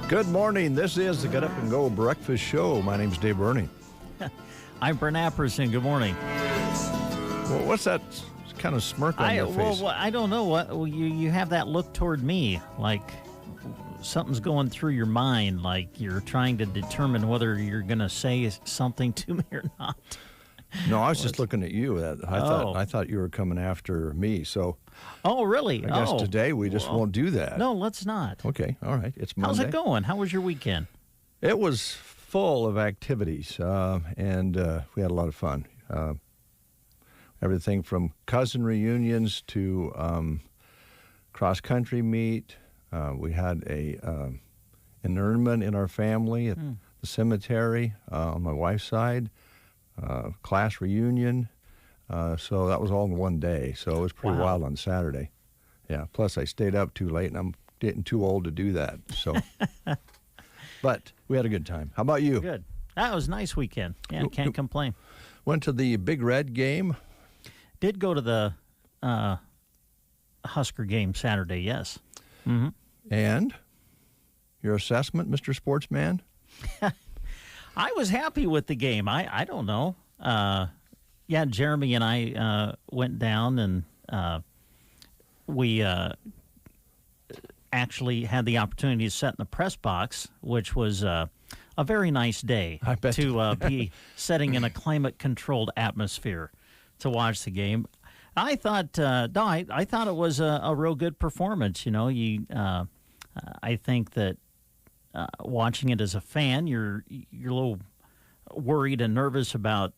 Good morning. This is the Get Up and Go Breakfast Show. My name's Dave Burney. I'm Brent Pearson. Good morning. Well, what's that kind of smirk on your face? Well, I don't know. You have that look toward me, like something's going through your mind, like you're trying to determine whether you're going to say something to me or not. No, I was just looking at you. I thought you were coming after me. So. Oh, really? I guess today we just won't do that. No, let's not. Okay, all right. It's Monday. How's it going? How was your weekend? It was full of activities, and we had a lot of fun. Everything from cousin reunions to cross-country meet. We had a interment in our family at the cemetery on my wife's side, class reunion. So that was all in one day. So it was pretty wild on Saturday. Yeah. Plus, I stayed up too late, and I'm getting too old to do that. So, but we had a good time. How about you? Good. That was a nice weekend. Yeah, can't complain. Went to the Big Red game. Did go to the Husker game Saturday. Yes. Mm-hmm. And your assessment, Mr. Sportsman? I was happy with the game. I don't know. Yeah, Jeremy and I went down, and we actually had the opportunity to sit in the press box, which was a very nice day to be sitting in a climate-controlled atmosphere to watch the game. I thought, I thought it was a real good performance. You know, I think that watching it as a fan, you're a little worried and nervous about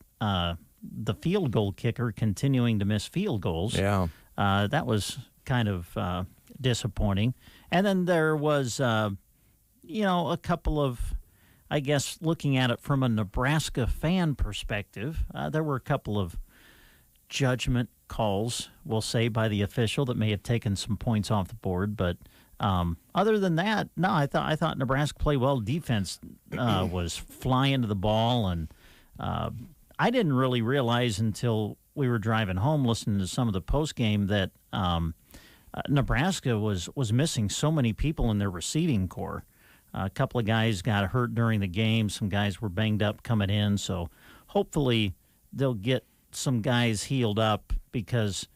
the field goal kicker continuing to miss field goals. Yeah. That was kind of disappointing. And then there was, a couple of, I guess, looking at it from a Nebraska fan perspective, there were a couple of judgment calls, we'll say, by the official that may have taken some points off the board. But other than that, no, I thought Nebraska played well. Defense was flying to the ball, and I didn't really realize until we were driving home listening to some of the postgame that Nebraska was missing so many people in their receiving corps. A couple of guys got hurt during the game. Some guys were banged up coming in. So hopefully they'll get some guys healed up, because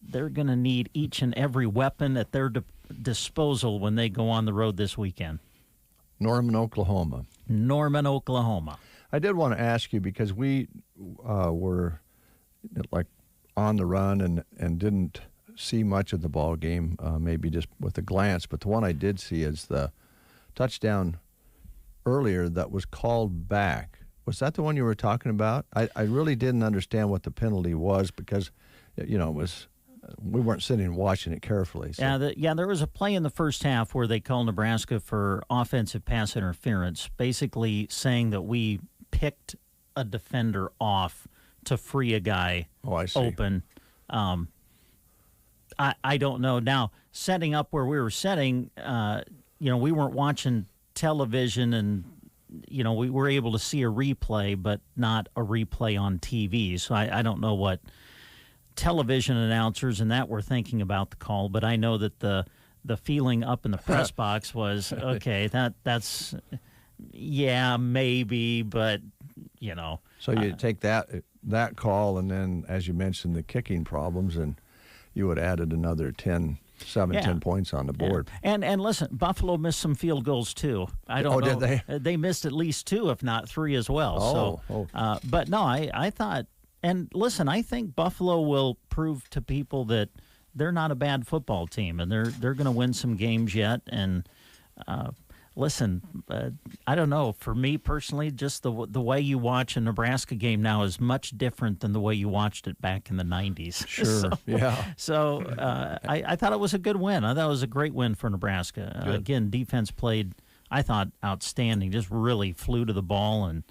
they're going to need each and every weapon at their disposal when they go on the road this weekend. Norman, Oklahoma. I did want to ask you, because we were like on the run and didn't see much of the ball game, maybe just with a glance. But the one I did see is the touchdown earlier that was called back. Was that the one you were talking about? I really didn't understand what the penalty was, because, it was we weren't sitting and watching it carefully. So. Yeah, there was a play in the first half where they called Nebraska for offensive pass interference, basically saying that we picked a defender off to free a guy open. I don't know. Now, setting up where we were setting, we weren't watching television, and we were able to see a replay, but not a replay on TV. So I don't know what television announcers and that were thinking about the call, but I know that the feeling up in the press box was, okay, that's maybe, but So you take that call, and then, as you mentioned, the kicking problems, and you would added another 10 points on the board. Yeah. And listen, Buffalo missed some field goals too. I don't know. Did they? They missed at least 2, if not 3 as well. But no, I thought, and listen, I think Buffalo will prove to people that they're not a bad football team, and they're going to win some games yet. And Listen, I don't know. For me personally, just the way you watch a Nebraska game now is much different than the way you watched it back in the 90s. Sure, yeah. So I thought it was a good win. I thought it was a great win for Nebraska. Again, defense played, I thought, outstanding. Just really flew to the ball. And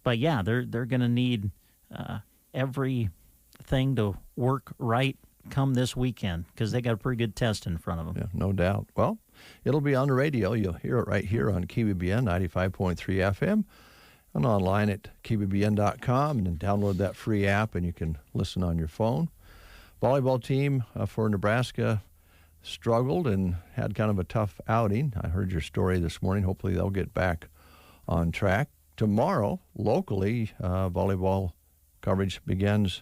but, yeah, they're going to need everything to work right come this weekend because they got a pretty good test in front of them. Yeah, no doubt. Well, it'll be on the radio. You'll hear it right here on KBBN 95.3 FM and online at kbbn.com, and then download that free app and you can listen on your phone. Volleyball team for Nebraska struggled and had kind of a tough outing. I heard your story this morning. Hopefully they'll get back on track. Tomorrow, locally, volleyball coverage begins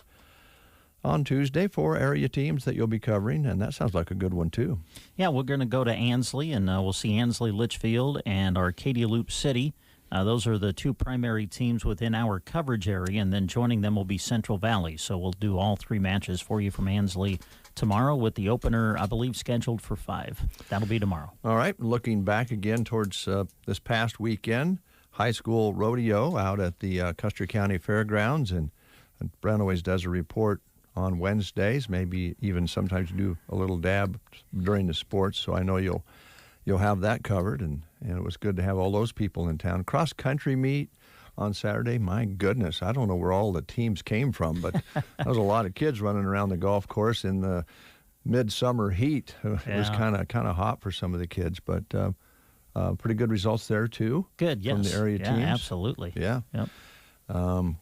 on Tuesday for area teams that you'll be covering, and that sounds like a good one, too. Yeah, we're going to go to Ansley, and we'll see Ansley Litchfield and Arcadia Loop City. Those are the two primary teams within our coverage area, and then joining them will be Central Valley. So we'll do all three matches for you from Ansley tomorrow with the opener, I believe, scheduled for 5. That'll be tomorrow. All right, looking back again towards this past weekend, high school rodeo out at the Custer County Fairgrounds, and Brown always does a report on Wednesdays, maybe even sometimes do a little dab during the sports, so I know you'll have that covered, and it was good to have all those people in town. Cross-country meet on Saturday, my goodness, I don't know where all the teams came from, but there was a lot of kids running around the golf course in the midsummer heat. It was kind of hot for some of the kids, but pretty good results there, too. Good, yes. From the area teams. Absolutely. Yeah. Yep.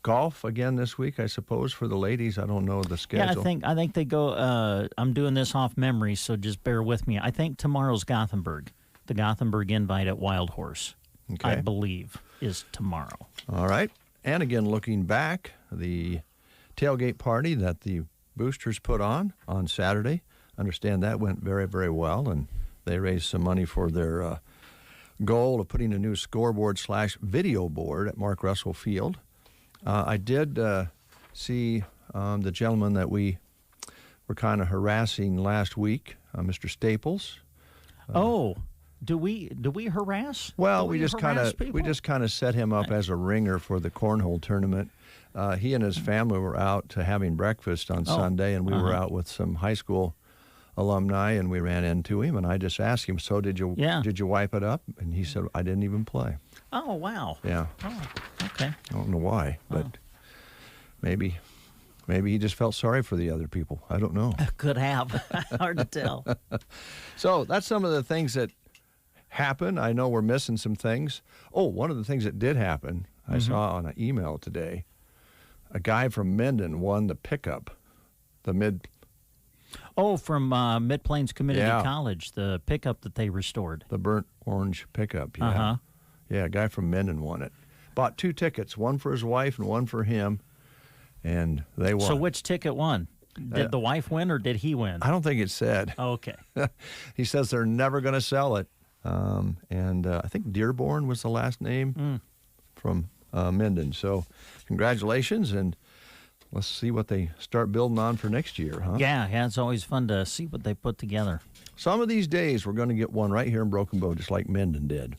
Golf again this week, I suppose, for the ladies. I don't know the schedule. Yeah, I think they go. I'm doing this off memory, so just bear with me. I think tomorrow's Gothenburg, the Gothenburg Invite at Wild Horse. Okay. I believe is tomorrow. All right, and again, looking back, the tailgate party that the boosters put on Saturday. Understand that went very, very well, and they raised some money for their goal of putting a new scoreboard/video board at Mark Russell Field. I did see the gentleman that we were kind of harassing last week, Mr. Staples. Do we harass? Well, we just kind of set him up as a ringer for the cornhole tournament. He and his family were out to having breakfast on Sunday, and we were out with some high school alumni, and we ran into him, and I just asked him, "So did you wipe it up?" And he said, "I didn't even play." Oh, wow. Yeah. Oh, okay. I don't know why, but maybe he just felt sorry for the other people. I don't know. Could have. Hard to tell. So that's some of the things that happen. I know we're missing some things. Oh, one of the things that did happen, I saw on an email today, a guy from Minden won the pickup, from Mid-Plains Community College, the pickup that they restored. The burnt orange pickup, yeah. Yeah, a guy from Minden won it. Bought 2 tickets, one for his wife and one for him, and they won. So which ticket won? Did the wife win or did he win? I don't think it said. Oh, okay. He says they're never going to sell it. And I think Dearborn was the last name from Minden. So congratulations, and let's see what they start building on for next year, huh? Yeah, it's always fun to see what they put together. Some of these days, we're going to get one right here in Broken Bow, just like Minden did.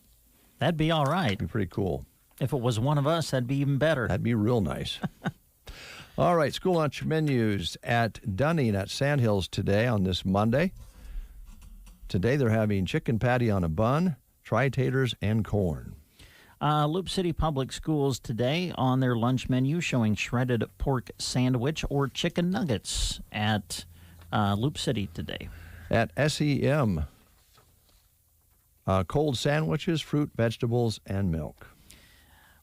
That'd be all right. That'd be pretty cool. If it was one of us, that'd be even better. That'd be real nice. All right, school lunch menus at Dunning at Sandhills today on this Monday. Today they're having chicken patty on a bun, tri-taters, and corn. Loop City Public Schools today on their lunch menu showing shredded pork sandwich or chicken nuggets at Loop City today. At SEM, cold sandwiches, fruit, vegetables, and milk.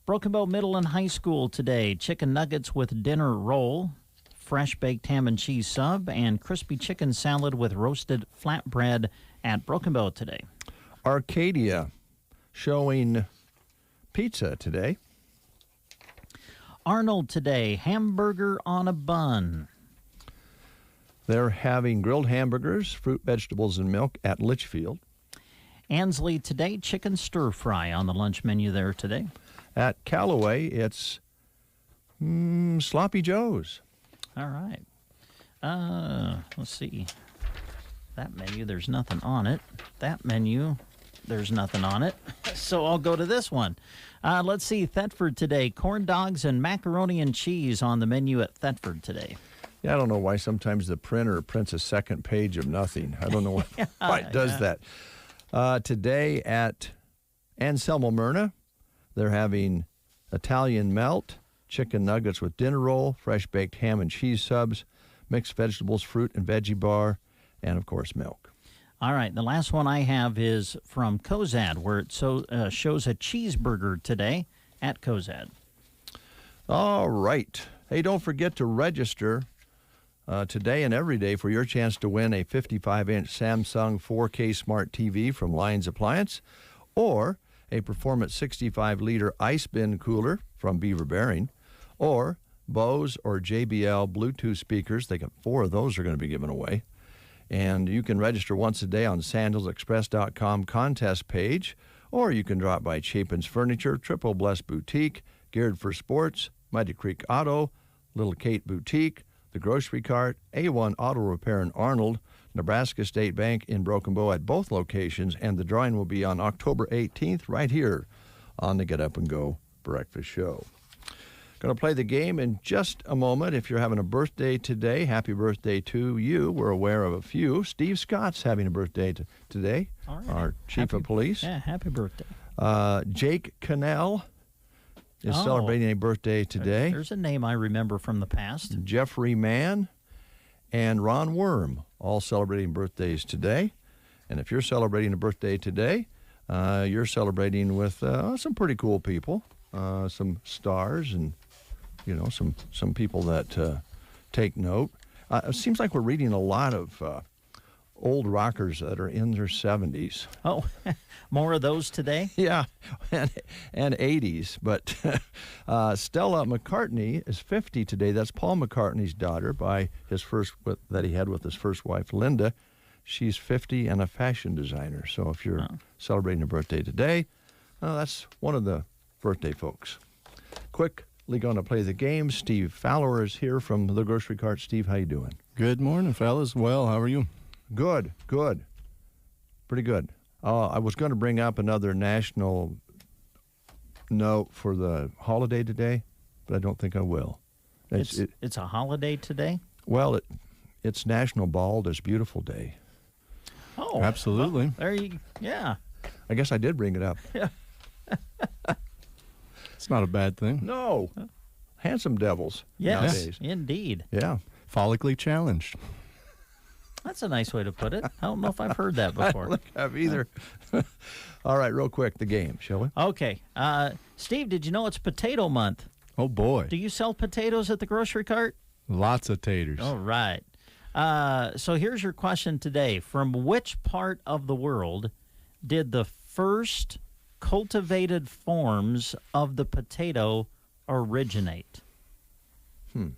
Broken Bow Middle and High School today, chicken nuggets with dinner roll, fresh baked ham and cheese sub, and crispy chicken salad with roasted flatbread at Broken Bow today. Arcadia showing pizza today. Arnold today, hamburger on a bun. They're having grilled hamburgers, fruit, vegetables, and milk at Litchfield. Ansley today, chicken stir fry on the lunch menu there today. At Callaway, it's Sloppy Joe's. All right. Let's see. That menu, there's nothing on it. That menu, there's nothing on it. So I'll go to this one. Let's see, Thetford today. Corn dogs and macaroni and cheese on the menu at Thetford today. Yeah, I don't know why sometimes the printer prints a second page of nothing. I don't know why it does that. Today at Anselmo Myrna, they're having Italian melt, chicken nuggets with dinner roll, fresh baked ham and cheese subs, mixed vegetables, fruit and veggie bar, and, of course, milk. All right, the last one I have is from Cozad, where it shows a cheeseburger today at Cozad. All right. Hey, don't forget to register today and every day for your chance to win a 55-inch Samsung 4K Smart TV from Lions Appliance, or a Performance 65-liter ice bin cooler from Beaver Bearing, or Bose or JBL Bluetooth speakers. They got 4 of those are going to be given away. And you can register once a day on sandalsexpress.com contest page, or you can drop by Chapin's Furniture, Triple Bless Boutique, Geared for Sports, Mighty Creek Auto, Little Kate Boutique, The Grocery Cart, A1 Auto Repair in Arnold, Nebraska State Bank in Broken Bow at both locations, and the drawing will be on October 18th right here on the Get Up and Go Breakfast Show. Going to play the game in just a moment. If you're having a birthday today, happy birthday to you. We're aware of a few. Steve Scott's having a birthday today, all right. Our chief of police. Yeah, happy birthday. Jake Cannell is celebrating a birthday today. There's a name I remember from the past. Jeffrey Mann and Ron Worm, all celebrating birthdays today. And if you're celebrating a birthday today, you're celebrating with some pretty cool people, some stars and, you know, some people that take note. It seems like we're reading a lot of old rockers that are in their 70s. Oh, more of those today? Yeah, and 80s. But Stella McCartney is 50 today. That's Paul McCartney's daughter by that he had with his first wife, Linda. She's 50 and a fashion designer. So if you're celebrating a birthday today, that's one of the birthday folks. Quickly going to play the game. Steve Fowler is here from the Grocery Cart. Steve, how you doing? Good morning, fellas. Well, how are you? Good. Pretty good. I was going to bring up another national note for the holiday today, but I don't think I will. It's a holiday today? Well, it's National Bald is Beautiful Day. Oh, absolutely. Well, yeah. I guess I did bring it up. Yeah. It's not a bad thing. No. Handsome devils nowadays. Indeed. Yeah. Follically challenged. That's a nice way to put it. I don't know if I've heard that before. I don't have either. All right, real quick, the game, shall we? Okay. Steve, did you know it's potato month? Oh, boy. Do you sell potatoes at the grocery cart? Lots of taters. All right. So here's your question today. From which part of the world did the first cultivated forms of the potato originate?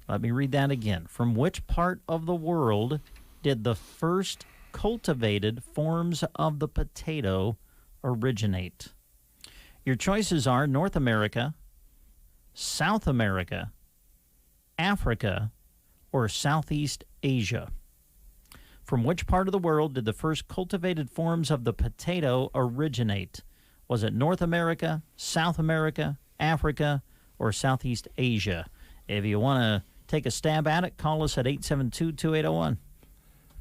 Let me read that again. From which part of the world did the first cultivated forms of the potato originate? Your choices are North America, South America, Africa, or Southeast Asia. From which part of the world did the first cultivated forms of the potato originate? Was it North America, South America, Africa, or Southeast Asia? If you want to take a stab at it, call us at 872-2801.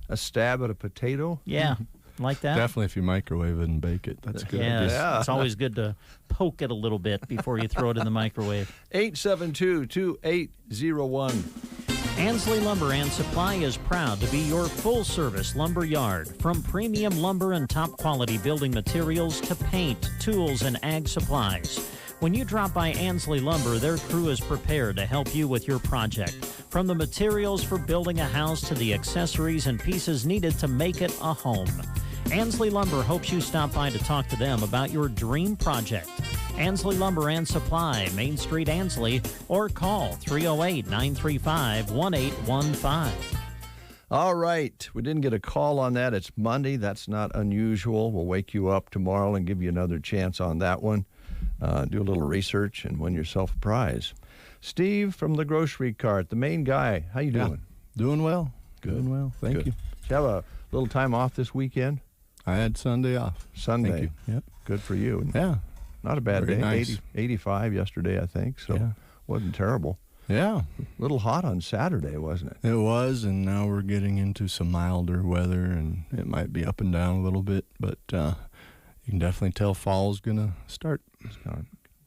A stab at a potato? Yeah, like that? Definitely if you microwave it and bake it. That's good. Yeah, it's always good to poke it a little bit before you throw it in the microwave. 872-2801. Ansley Lumber and Supply is proud to be your full-service lumber yard. From premium lumber and top-quality building materials to paint, tools, and ag supplies. When you drop by Ansley Lumber, their crew is prepared to help you with your project. From the materials for building a house to the accessories and pieces needed to make it a home. Ansley Lumber hopes you stop by to talk to them about your dream project. Ansley Lumber and Supply, Main Street, Ansley, or call 308-935-1815. All right. We didn't get a call on that. It's Monday. That's not unusual. We'll wake you up tomorrow and give you another chance on that one. Do a little research and win yourself a prize. Steve from the Grocery Cart, the main guy. How you doing? Doing well. Good. Doing well. Thank you. Did you have a little time off this weekend? I had Sunday off. Sunday. Thank you. Yep. Good for you. And Yeah. not a bad Very day. nice. 85 yesterday, I think, so Yeah. wasn't terrible. Yeah. A little hot on Saturday, wasn't it? It was, and now we're getting into some milder weather, and it might be up and down a little bit, but you can definitely tell fall's going to start.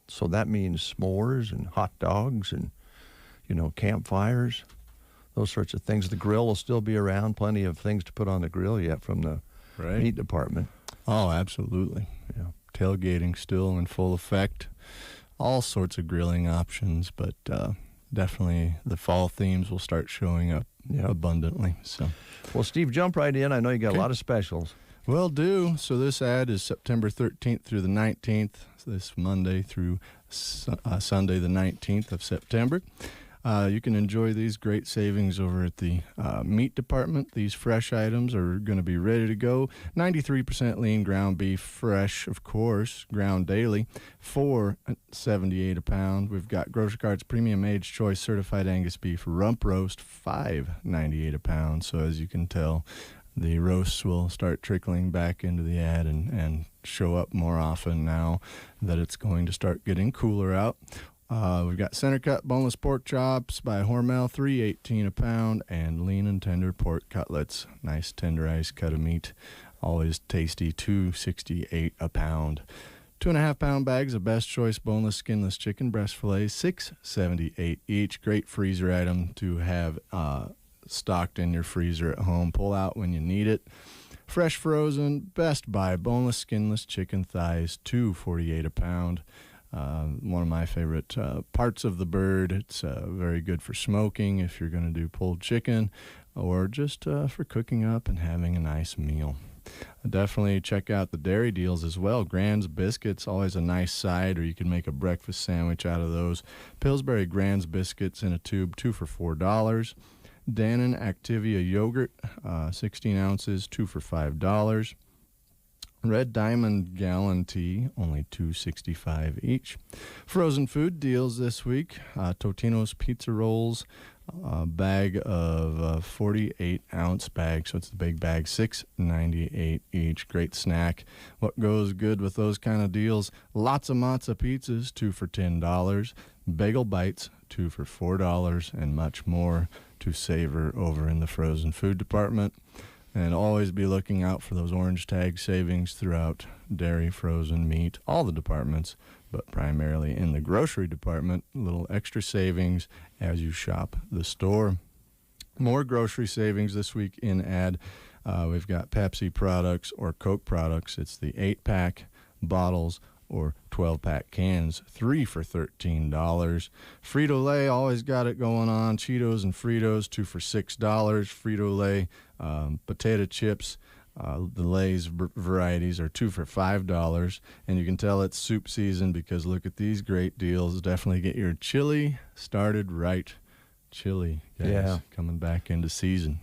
So that means s'mores and hot dogs and, campfires, those sorts of things. The grill will still be around. Plenty of things to put on the grill yet from the meat department. Oh, absolutely. Yeah. Tailgating still in full effect. All sorts of grilling options, but definitely the fall themes will start showing up abundantly. So, well, Steve, jump right in. I know you got a lot of specials. Will do. So this ad is September 13th through the 19th, this Monday through Sunday the 19th of September. You can enjoy these great savings over at the meat department. These fresh items are going to be ready to go. 93% lean ground beef, fresh, of course, ground daily, $4.78 a pound. We've got Grocery Cart's Premium Age Choice Certified Angus Beef Rump Roast, $5.98 a pound. So as you can tell, the roasts will start trickling back into the ad and show up more often now that it's going to start getting cooler out. We've got center cut boneless pork chops by Hormel, $3.18 a pound, and lean and tender pork cutlets, nice tenderized cut of meat, always tasty, $2.68 a pound. 2.5 pound bags of Best Choice boneless skinless chicken breast fillets, $6.78 each. Great freezer item to have stocked in your freezer at home. Pull out when you need it. Fresh frozen Best Buy boneless skinless chicken thighs, $2.48 a pound. One of my favorite parts of the bird. It's very good for smoking if you're going to do pulled chicken or just for cooking up and having a nice meal. Definitely check out the dairy deals as well. Grand's biscuits, always a nice side, or you can make a breakfast sandwich out of those. Pillsbury Grand's biscuits in a tube, 2 for $4. Dannon Activia yogurt, 16 ounces, 2 for $5. Red Diamond gallon tea, only $2.65 each. Frozen food deals this week. Totino's pizza rolls, a bag of 48-ounce bag, so it's the big bag, $6.98 each. Great snack. What goes good with those kind of deals? Lots of matzo pizzas, 2 for $10. Bagel bites, 2 for $4, and much more to savor over in the frozen food department. And always be looking out for those orange tag savings throughout dairy, frozen, meat, all the departments, but primarily in the grocery department. A little extra savings as you shop the store. More grocery savings this week in ad. We've got Pepsi products or Coke products. It's the 8-pack bottles or 12-pack cans, 3 for $13. Frito-Lay, always got it going on. Cheetos and Fritos, 2 for $6. Frito-Lay potato chips, the Lay's varieties are 2 for $5. And you can tell it's soup season because look at these great deals. Definitely get your chili started right. Chili, guys, coming back into season.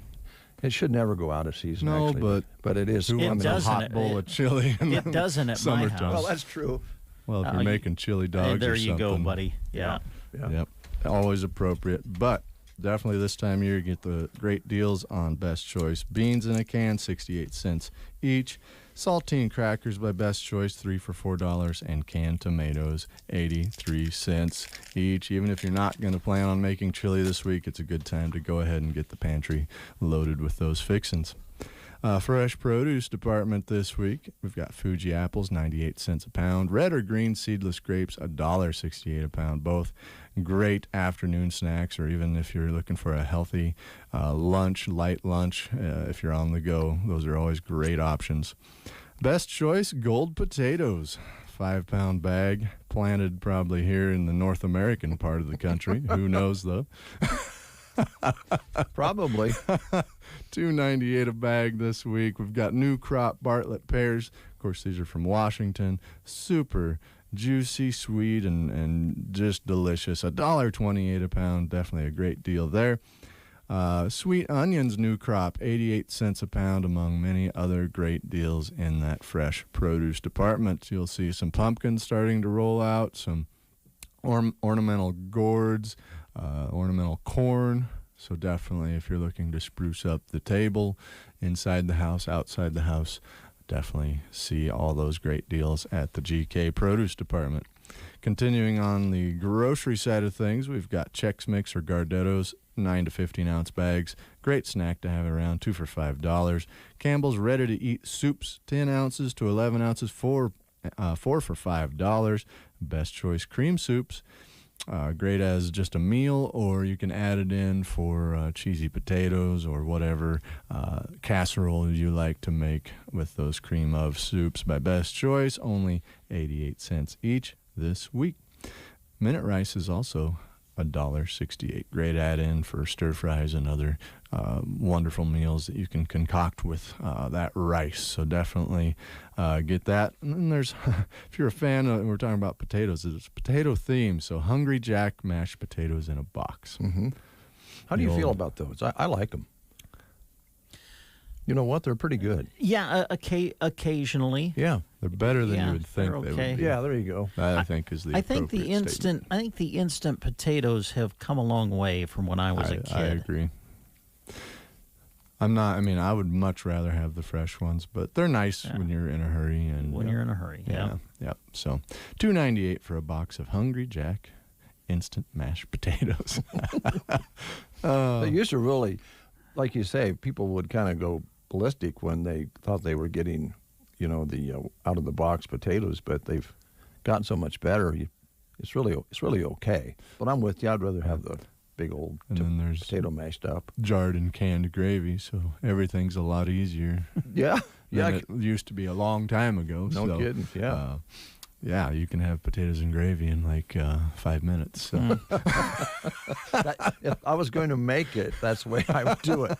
It should never go out of season, no, actually. But it is. Who wants a hot bowl of chili in it doesn't at my house. Well, that's true. Well, if you're making chili dogs there or you something. go, buddy. Yeah. Yep. Always appropriate. But definitely this time of year, you get the great deals on Best Choice. Beans in a can, 68 cents each. Saltine crackers by Best Choice, 3 for $4. And canned tomatoes, 83 cents each. Even if you're not going to plan on making chili this week, it's a good time to go ahead and get the pantry loaded with those fixins. Fresh produce department this week. We've got Fuji apples, 98 cents a pound. Red or green seedless grapes, $1.68 a pound. Both great afternoon snacks, or even if you're looking for a healthy lunch, light lunch, if you're on the go, those are always great options. Best Choice gold potatoes, 5-pound bag, planted probably here in the North American part of the country. Who knows, though? Probably. $2.98 a bag this week. We've got new crop Bartlett pears. Of course, these are from Washington. Super juicy, sweet, and just delicious. $1.28 a pound. Definitely a great deal there. Sweet onions, new crop, 88 cents a pound, among many other great deals in that fresh produce department. You'll see some pumpkins starting to roll out, some ornamental gourds, ornamental corn. So definitely if you're looking to spruce up the table inside the house, outside the house, definitely see all those great deals at the GK Produce Department. Continuing on the grocery side of things, we've got Chex Mix or Gardettos, 9 to 15 ounce bags. Great snack to have around, 2 for $5. Campbell's ready-to-eat soups, 10 ounces to 11 ounces, 4 for $5. Best Choice cream soups, great as just a meal, or you can add it in for cheesy potatoes or whatever casserole you like to make with those cream of soups by Best Choice, only 88 cents each this week. Minute rice is also $1.68. Great add-in for stir fries and other wonderful meals that you can concoct with that rice. So definitely get that. And then there's, if you're a fan, we're talking about potatoes, it's potato themed. So Hungry Jack mashed potatoes in a box. Mm-hmm. How do you feel about those? I like them. You know what? They're pretty good. Yeah, occasionally. Yeah, they're better than you would think okay. they would be. Yeah, there you go. That, I think, is the appropriate statement. I think the instant potatoes have come a long way from when I was a kid. I agree. I would much rather have the fresh ones, but they're nice when you're in a hurry. You're in a hurry, yeah. So $2.98 for a box of Hungry Jack instant mashed potatoes. They used to really, like you say, people would kind of go ballistic when they thought they were getting, the out of the box potatoes, but they've gotten so much better. It's really okay. But I'm with you. I'd rather have the big old then there's potato mashed up, jarred and canned gravy, so everything's a lot easier. Yeah. It used to be a long time ago. No kidding. Yeah. Yeah, you can have potatoes and gravy in like 5 minutes. So. If I was going to make it, that's the way I would do it.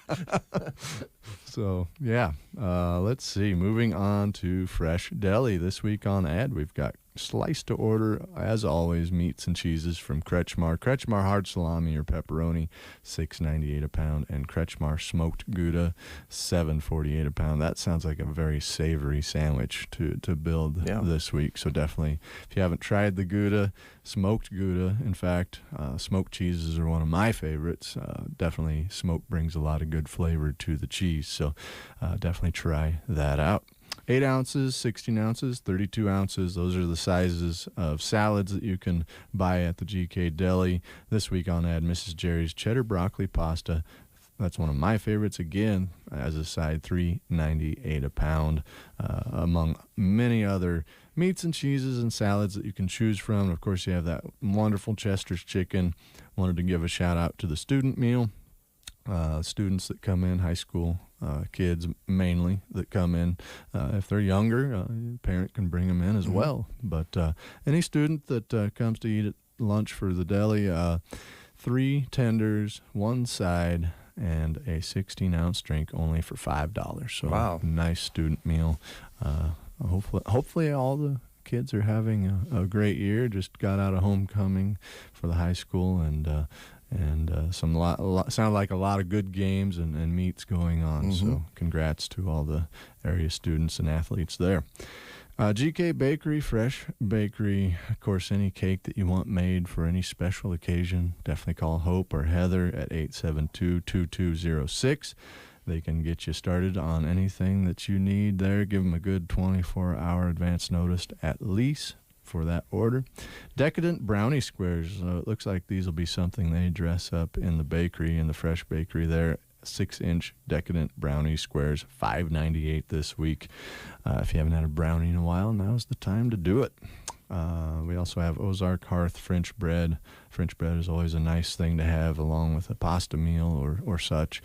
So, yeah, let's see. Moving on to Fresh Deli. This week on ad, we've got sliced to order, as always, meats and cheeses from Kretschmar. Kretschmar hard salami or pepperoni, $6.98 a pound, and Kretschmar smoked Gouda, $7.48 a pound. That sounds like a very savory sandwich to build this week. So definitely, if you haven't tried the Gouda, smoked Gouda, in fact, smoked cheeses are one of my favorites. Definitely, smoke brings a lot of good flavor to the cheese. So definitely try that out. 8 ounces, 16 ounces, 32 ounces. Those are the sizes of salads that you can buy at the GK Deli. This week on ad, Mrs. Jerry's cheddar broccoli pasta. That's one of my favorites. Again, as a side, $3.98 a pound, among many other meats and cheeses and salads that you can choose from. And of course, you have that wonderful Chester's chicken. Wanted to give a shout out to the student meal. Students that come in, high school kids mainly that come in. If they're younger, a parent can bring them in as well. But any student that comes to eat at lunch for the deli, 3 tenders, 1 side, and a 16-ounce drink only for $5. So wow. Nice student meal. Hopefully all the kids are having a great year. Just got out of homecoming for the high school, and sounded like a lot of good games and meets going on. Mm-hmm. So congrats to all the area students and athletes there. GK Bakery, fresh bakery. Of course, any cake that you want made for any special occasion, definitely call Hope or Heather at 872-2206. They can get you started on anything that you need there. Give them a good 24-hour advance notice at least for that order. Decadent brownie squares. It looks like these will be something they dress up in the bakery, in the fresh bakery there. 6-inch Decadent brownie squares, $5.98 this week. If you haven't had a brownie in a while, now's the time to do it. We also have Ozark Hearth French bread. French bread is always a nice thing to have along with a pasta meal or such.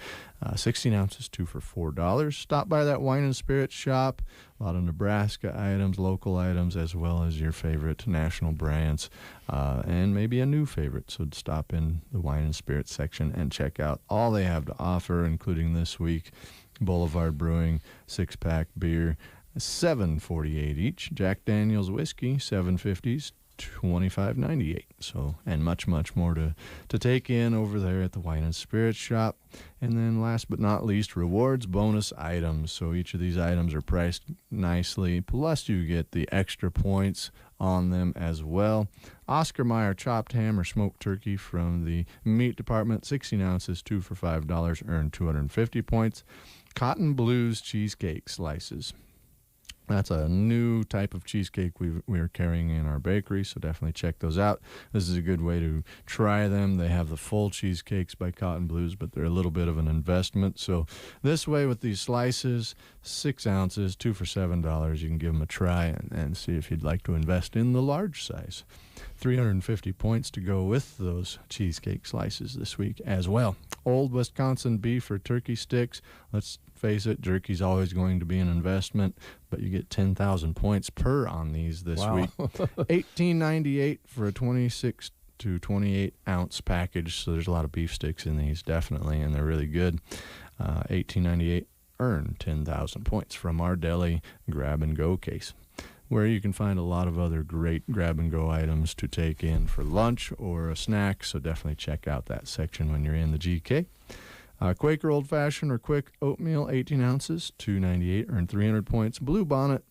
16 ounces, 2 for $4. Stop by that wine and spirits shop. A lot of Nebraska items, local items, as well as your favorite national brands, and maybe a new favorite. So stop in the wine and spirits section and check out all they have to offer, including this week, Boulevard Brewing 6-pack beer, $7.48 each. Jack Daniel's whiskey, $7.50s, $25.98. So, and much more to take in over there at the Wine and Spirits shop. And then last but not least, rewards bonus items. So each of these items are priced nicely, plus you get the extra points on them as well. Oscar Mayer chopped ham or smoked turkey from the meat department, 16 ounces, 2 for $5, earn 250 points. Cotton Blues cheesecake slices, That's a new type of cheesecake we are carrying in our bakery, so definitely check those out. This is a good way to try them. They have the full cheesecakes by Cotton Blues, but they're a little bit of an investment. So this way, with these slices, 6 ounces, 2 for $7, you can give them a try and see if you'd like to invest in the large size. 350 points to go with those cheesecake slices this week as well. Old Wisconsin beef or turkey sticks. Let's face it, jerky's always going to be an investment, but you get 10,000 points per on these this week. $18.98 for a 26 to 28 ounce package. So there's a lot of beef sticks in these, definitely, and they're really good. $18.98, earn 10,000 points from our Deli grab and go case, where you can find a lot of other great grab-and-go items to take in for lunch or a snack, so definitely check out that section when you're in the GK. Quaker Old Fashioned or Quick Oatmeal, 18 ounces, $2.98, earn 300 points. Blue Bonnet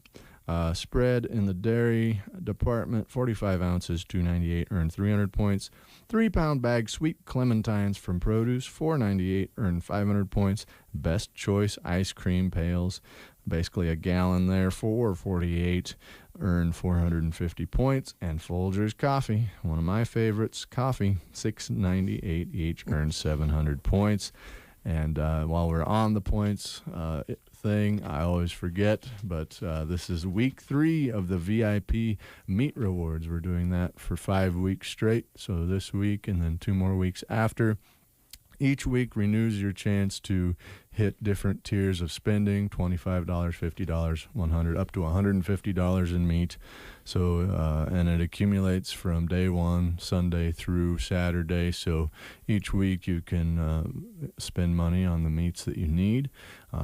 spread in the dairy department, 45 ounces, $2.98, earn 300 points. 3-pound bag Sweet Clementines from Produce, $4.98, earn 500 points. Best Choice Ice Cream Pails, basically a gallon there, $4.48, earn 450 points. And Folgers Coffee, one of my favorites, coffee, $6.98 each, earn 700 points. And while we're on the points thing, I always forget, but this is week 3 of the VIP Meat Rewards. We're doing that for 5 weeks straight, so this week and then 2 more weeks after. Each week renews your chance to hit different tiers of spending, $25, $50, $100, up to $150 in meat. So, and it accumulates from day 1, Sunday through Saturday. So each week you can spend money on the meats that you need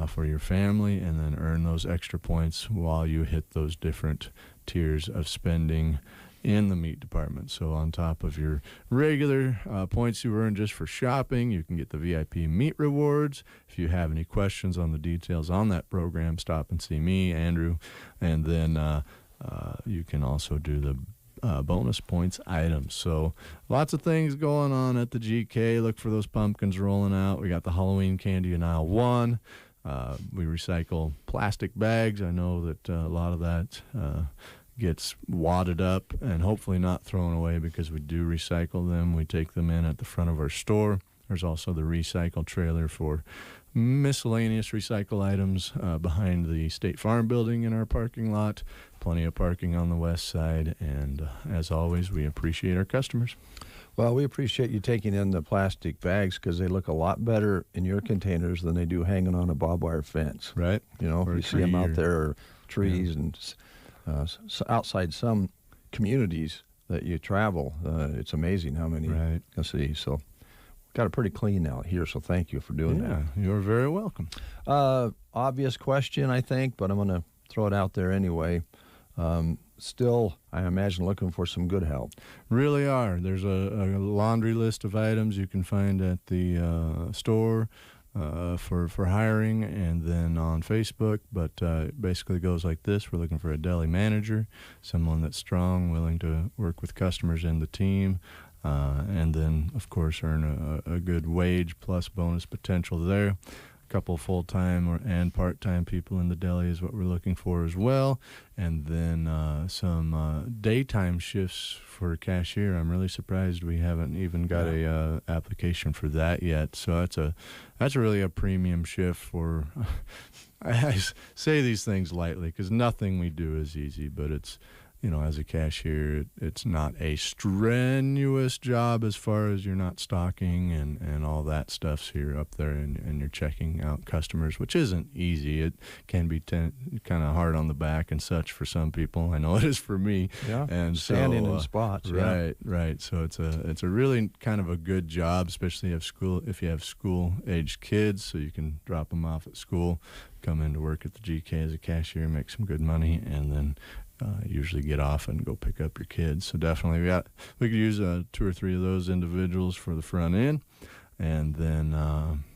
for your family, and then earn those extra points while you hit those different tiers of spending in the meat department. So on top of your regular points you earn just for shopping, you can get the VIP Meat Rewards. If you have any questions on the details on that program, stop and see me, Andrew, and then you can also do the bonus points items. So lots of things going on at the GK. Look for those pumpkins rolling out. We got the Halloween candy in aisle 1. We recycle plastic bags. I know that a lot of that gets wadded up and hopefully not thrown away, because we do recycle them. We take them in at the front of our store. There's also the recycle trailer for miscellaneous recycle items behind the State Farm building in our parking lot. Plenty of parking on the west side, and as always, we appreciate our customers. Well, we appreciate you taking in the plastic bags, because they look a lot better in your containers than they do hanging on a barbed wire fence. Right. You know, you see them out there, or trees, and outside some communities that you travel, it's amazing how many you can see. So got it pretty clean out here, so thank you for doing that. You're very welcome. Obvious question, I think, but I'm going to throw it out there anyway. Still, I imagine, looking for some good help. Really are. There's a laundry list of items you can find at the store for hiring, and then on Facebook, but basically goes like this. We're looking for a deli manager, someone that's strong, willing to work with customers and the team, and then, of course, earn a good wage plus bonus potential there. A couple full-time and part-time people in the deli is what we're looking for as well, and then some daytime shifts for a cashier. I'm really surprised we haven't even got a application for that yet. So that's really a premium shift for. I say these things lightly because nothing we do is easy, but it's, you know, as a cashier, it's not a strenuous job as far as you're not stocking and all that stuff's here up there, and you're checking out customers, which isn't easy. It can be kind of hard on the back and such for some people. I know it is for me. Yeah, and standing in spots. Right. So it's a really kind of a good job, especially if you have school-aged kids, so you can drop them off at school, come into work at the GK as a cashier, make some good money, and then usually get off and go pick up your kids. So definitely we could use 2 or 3 of those individuals for the front end, and then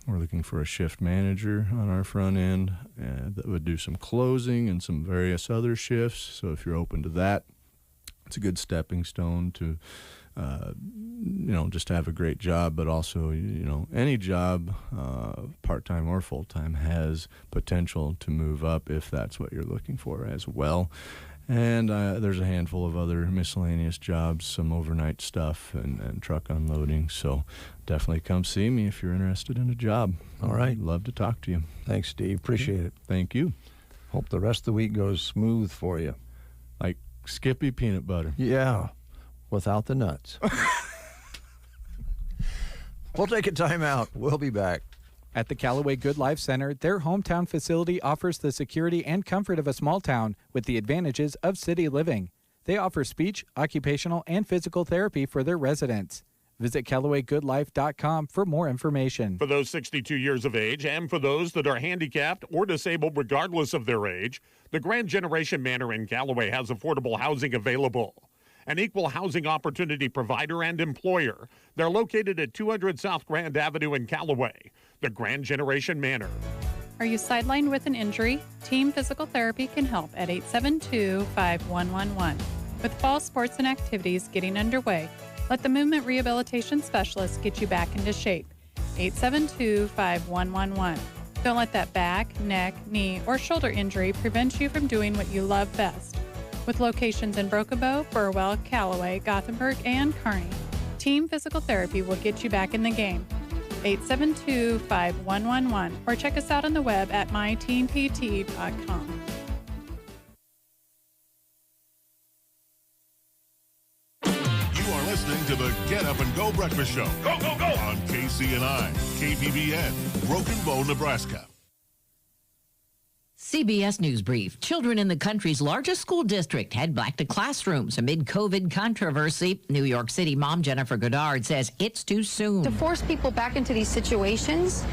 we're looking for a shift manager on our front end that would do some closing and some various other shifts. So if you're open to that, it's a good stepping stone to just have a great job, but also, any job, part-time or full-time, has potential to move up if that's what you're looking for as well. And there's a handful of other miscellaneous jobs, some overnight stuff and truck unloading. So definitely come see me if you're interested in a job. All right. I'd love to talk to you. Thanks, Steve. Appreciate it. Thank you. Hope the rest of the week goes smooth for you. Like Skippy peanut butter. Yeah, without the nuts. We'll take a time out. We'll be back. At the Callaway Good Life Center, their hometown facility offers the security and comfort of a small town with the advantages of city living. They offer speech, occupational, and physical therapy for their residents. Visit CallawayGoodLife.com for more information. For those 62 years of age and for those that are handicapped or disabled regardless of their age, the Grand Generation Manor in Callaway has affordable housing available. An equal housing opportunity provider and employer. They're located at 200 South Grand Avenue in Callaway. The Grand Generation Manor. Are you sidelined with an injury? Team Physical Therapy can help at 872-5111. With fall sports and activities getting underway, let the Movement Rehabilitation Specialist get you back into shape. 872-5111. Don't let that back, neck, knee, or shoulder injury prevent you from doing what you love best. With locations in Broken Bow, Burwell, Callaway, Gothenburg, and Kearney, Team Physical Therapy will get you back in the game. 872-5111 or check us out on the web at myteampt.com. You are listening to the Get Up and Go Breakfast Show. Go, go, go! On KCNI, KPVN, Broken Bow, Nebraska. CBS News Brief. Children in the country's largest school district head back to classrooms amid COVID controversy. New York City mom Jennifer Goddard says it's too soon. To force people back into these situations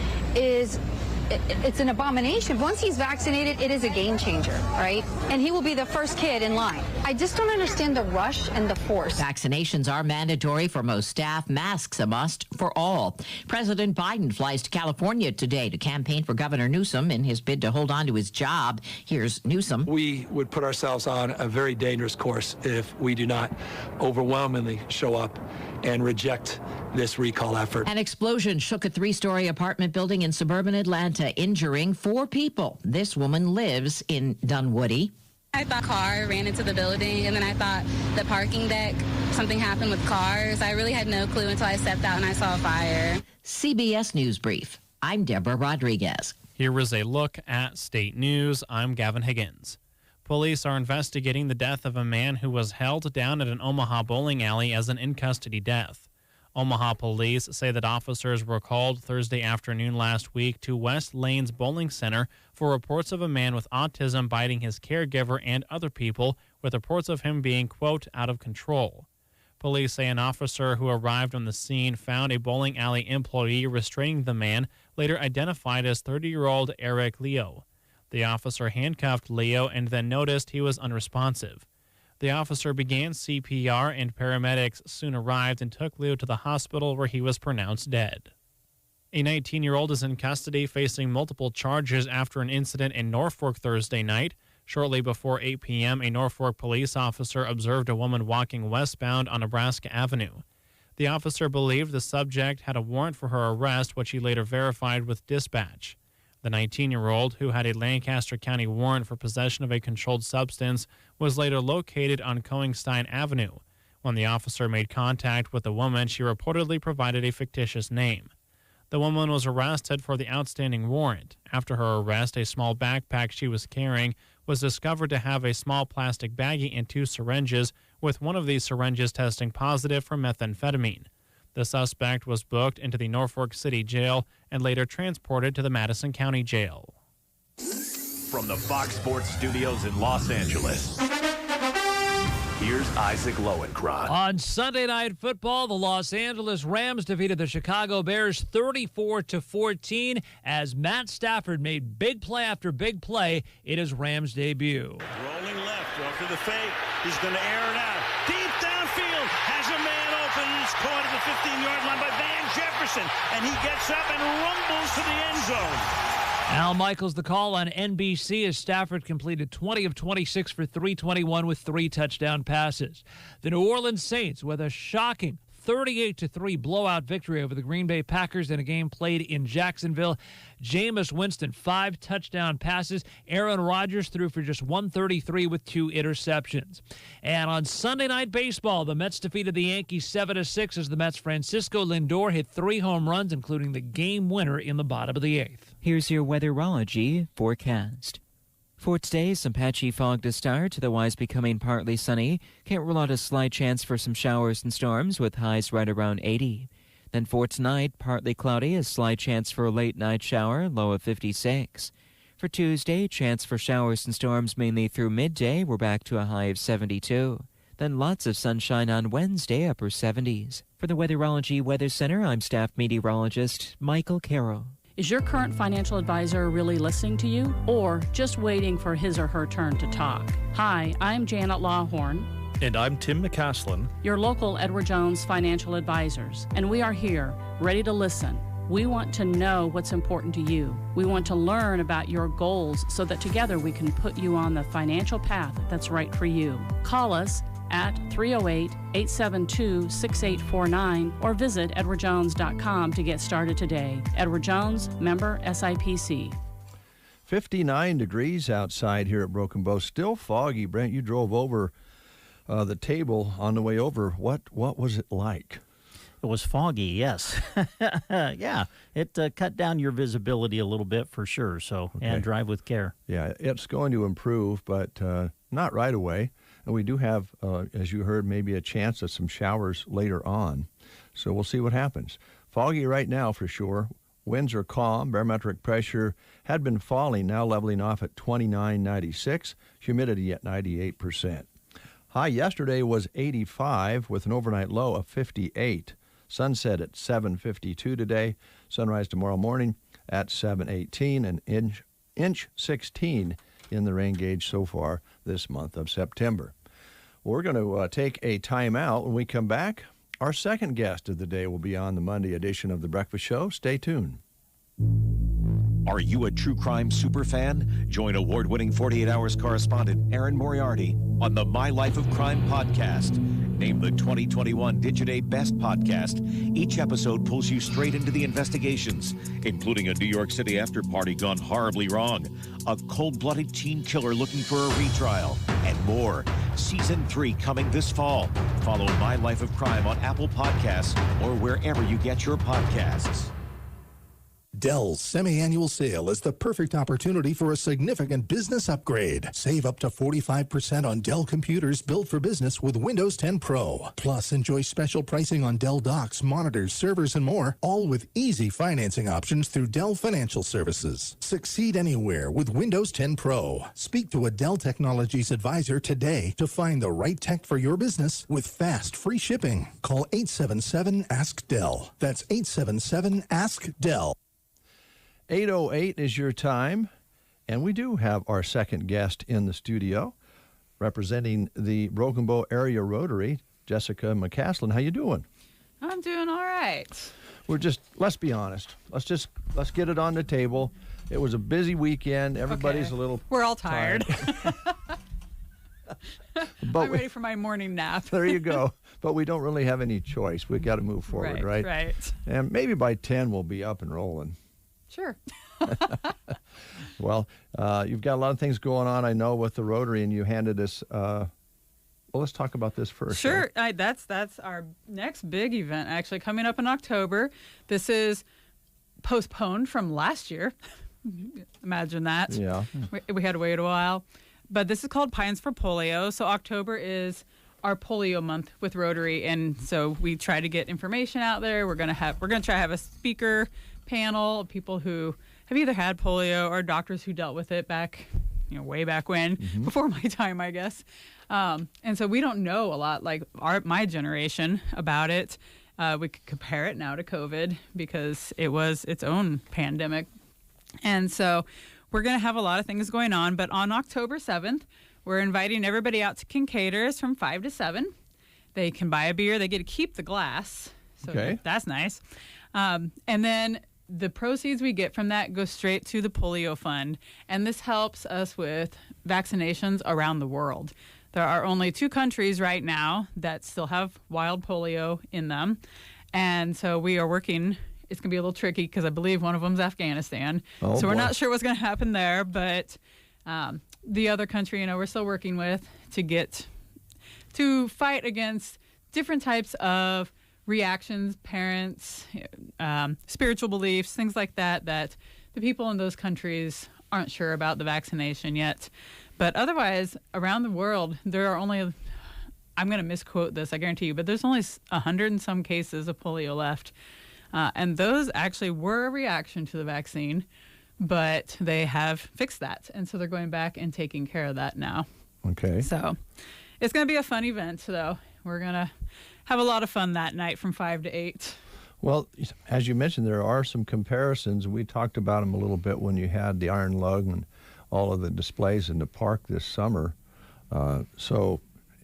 it's an abomination. Once he's vaccinated, it is a game changer, right? And he will be the first kid in line. I just don't understand the rush and the force. Vaccinations are mandatory for most staff. Masks a must for all. President Biden flies to California today to campaign for Governor Newsom in his bid to hold on to his job. Here's Newsom. We would put ourselves on a very dangerous course if we do not overwhelmingly show up and reject this recall effort. An explosion shook a 3-story apartment building in suburban Atlanta, injuring 4 people. This woman lives in Dunwoody. I thought a car ran into the building, and then I thought the parking deck, something happened with cars. I really had no clue until I stepped out and I saw a fire. CBS News Brief. I'm Deborah Rodriguez. Here was a look at state news. I'm Gavin Higgins. Police are investigating the death of a man who was held down at an Omaha bowling alley as an in-custody death. Omaha police say that officers were called Thursday afternoon last week to West Lanes Bowling Center for reports of a man with autism biting his caregiver and other people, with reports of him being, quote, out of control. Police say an officer who arrived on the scene found a bowling alley employee restraining the man, later identified as 30-year-old Eric Leo. The officer handcuffed Leo and then noticed he was unresponsive. The officer began CPR and paramedics soon arrived and took Leo to the hospital where he was pronounced dead. A 19-year-old is in custody facing multiple charges after an incident in Norfolk Thursday night. Shortly before 8 p.m., a Norfolk police officer observed a woman walking westbound on Nebraska Avenue. The officer believed the subject had a warrant for her arrest, which he later verified with dispatch. The 19-year-old, who had a Lancaster County warrant for possession of a controlled substance, was later located on Coingstein Avenue. When the officer made contact with the woman, she reportedly provided a fictitious name. The woman was arrested for the outstanding warrant. After her arrest, a small backpack she was carrying was discovered to have a small plastic baggie and 2 syringes, with one of these syringes testing positive for methamphetamine. The suspect was booked into the Norfolk City Jail and later transported to the Madison County Jail. From the Fox Sports Studios in Los Angeles, here's Isaac Lowenkron. On Sunday Night Football, the Los Angeles Rams defeated the Chicago Bears 34-14 as Matt Stafford made big play after big play in his Rams debut. Rolling left, after the fake, he's going to air it out. Deep downfield, has a man open, and it's caught at the 15-yard line by Van Jefferson, and he gets up and rumbles to the end zone. Al Michaels the call on NBC as Stafford completed 20 of 26 for 321 with 3 touchdown passes. The New Orleans Saints with a shocking 38-3 blowout victory over the Green Bay Packers in a game played in Jacksonville. Jameis Winston, 5 touchdown passes. Aaron Rodgers threw for just 133 with 2 interceptions. And on Sunday Night Baseball, the Mets defeated the Yankees 7-6 as the Mets' Francisco Lindor hit 3 home runs, including the game winner in the bottom of the 8th. Here's your Weatherology Forecast. For today, some patchy fog to start, otherwise becoming partly sunny. Can't rule out a slight chance for some showers and storms with highs right around 80. Then for tonight, partly cloudy, a slight chance for a late night shower, low of 56. For Tuesday, chance for showers and storms mainly through midday. We're back to a high of 72. Then lots of sunshine on Wednesday, upper 70s. For the Weatherology Weather Center, I'm staff meteorologist Michael Carroll. Is your current financial advisor really listening to you or just waiting for his or her turn to talk? Hi, I'm Janet Lawhorn. And I'm Tim McCaslin, your local Edward Jones financial advisors. And we are here, ready to listen. We want to know what's important to you. We want to learn about your goals so that together we can put you on the financial path that's right for you. Call us at 308-872-6849 or visit edwardjones.com to get started today. Edward Jones, member SIPC. 59 degrees outside here at Broken Bow. Still foggy. Brent, you drove over the table on the way over. What was it like? It was foggy, yes. Yeah, it cut down your visibility a little bit for sure, so and drive with care. Yeah, it's going to improve, but not right away. And we do have, as you heard, maybe a chance of some showers later on. So we'll see what happens. Foggy right now for sure. Winds are calm. Barometric pressure had been falling, now leveling off at 29.96. Humidity at 98%. High yesterday was 85 with an overnight low of 58. Sunset at 7:52 today. Sunrise tomorrow morning at 7:18. An inch 16 in the rain gauge so far this month of September. We're going to take a time out. When we come back, our second guest of the day will be on the Monday edition of The Breakfast Show. Stay tuned. Are you a true crime superfan? Join award-winning 48 Hours correspondent Erin Moriarty on the My Life of Crime podcast. Named the 2021 Digiday Best Podcast, each episode pulls you straight into the investigations, including a New York City after-party gone horribly wrong, a cold-blooded teen killer looking for a retrial, and more. Season 3 coming this fall. Follow My Life of Crime on Apple Podcasts or wherever you get your podcasts. Dell's semi-annual sale is the perfect opportunity for a significant business upgrade. Save up to 45% on Dell computers built for business with Windows 10 Pro. Plus, enjoy special pricing on Dell docks, monitors, servers, and more, all with easy financing options through Dell Financial Services. Succeed anywhere with Windows 10 Pro. Speak to a Dell Technologies advisor today to find the right tech for your business with fast, free shipping. Call 877-ASK-DELL. That's 877-ASK-DELL. 8:08 is your time, and we do have our second guest in the studio, representing the Broken Bow Area Rotary, Jessica McCaslin. How you doing? I'm doing all right. Let's be honest. Let's get it on the table. It was a busy weekend. Everybody's a little We're all tired. But I'm ready for my morning nap. There you go. But we don't really have any choice. We've got to move forward, right? Right. And maybe by 10 we'll be up and rolling. Sure. Well, you've got a lot of things going on, I know, with the Rotary, and you handed us. Well, let's talk about this first. Sure. That's our next big event, actually, coming up in October. This is postponed from last year. Imagine that. Yeah. We had to wait a while. But this is called Pines for Polio. So October is our polio month with Rotary, and so we try to get information out there. We're gonna try to have a speaker panel of people who have either had polio or doctors who dealt with it back, way back when, before my time, I guess. And so we don't know a lot, like my generation, about it. We could compare it now to COVID because it was its own pandemic. And so we're going to have a lot of things going on. But on October 7th, we're inviting everybody out to Kincaiders from 5 to 7. They can buy a beer. They get to keep the glass. So that's nice. And then the proceeds we get from that go straight to the Polio Fund, and this helps us with vaccinations around the world. There are only 2 countries right now that still have wild polio in them, and so we are working. It's going to be a little tricky because I believe one of them is Afghanistan. Oh, so we're boy. not sure what's going to happen there, but the other country, we're still working with to fight against different types of reactions, parents, spiritual beliefs, things like that the people in those countries aren't sure about the vaccination yet. But otherwise, around the world, there are only, I'm going to misquote this, I guarantee you, but there's only 100 and some cases of polio left. And those actually were a reaction to the vaccine, but they have fixed that. And so they're going back and taking care of that now. Okay. So it's going to be a fun event, though. We're going to have a lot of fun that night from 5 to 8. Well, as you mentioned, there are some comparisons. We talked about them a little bit when you had the Iron Lung and all of the displays in the park this summer. So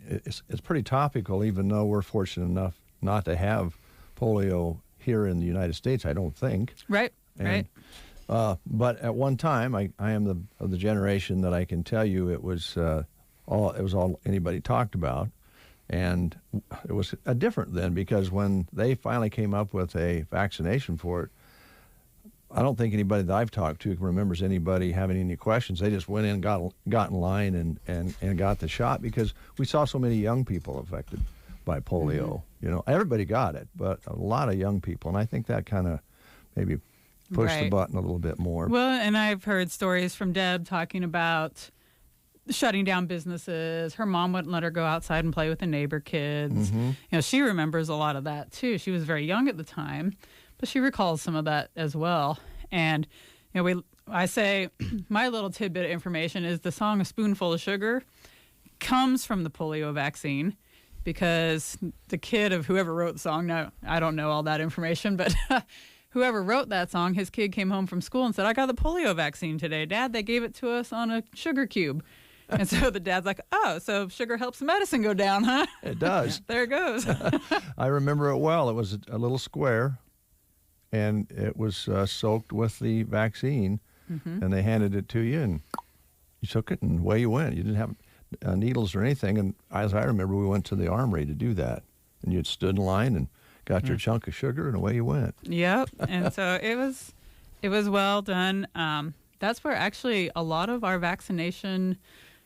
it's pretty topical, even though we're fortunate enough not to have polio here in the United States, I don't think. Right, right. But at one time, I am of the generation that I can tell you it was all anybody talked about. And it was different then, because when they finally came up with a vaccination for it, I don't think anybody that I've talked to remembers anybody having any questions. They just went in, got in line and got the shot, because we saw so many young people affected by polio. Mm-hmm. Everybody got it, but a lot of young people. And I think that kind of maybe pushed the button a little bit more. Well, and I've heard stories from Deb talking about shutting down businesses. Her mom wouldn't let her go outside and play with the neighbor kids. Mm-hmm. She remembers a lot of that too. She was very young at the time, but she recalls some of that as well. And I say my little tidbit of information is the song "A Spoonful of Sugar" comes from the polio vaccine, because the kid of whoever wrote the song, now I don't know all that information, but whoever wrote that song, his kid came home from school and said, "I got the polio vaccine today, Dad. They gave it to us on a sugar cube." And so the dad's like, "Oh, so sugar helps the medicine go down, huh?" It does. There it goes. I remember it well. It was a little square, and it was soaked with the vaccine, and they handed it to you, and you took it, and away you went. You didn't have needles or anything. And as I remember, we went to the Armory to do that, and you stood in line and got your chunk of sugar, and away you went. Yep. And so it was well done. That's where actually a lot of our vaccination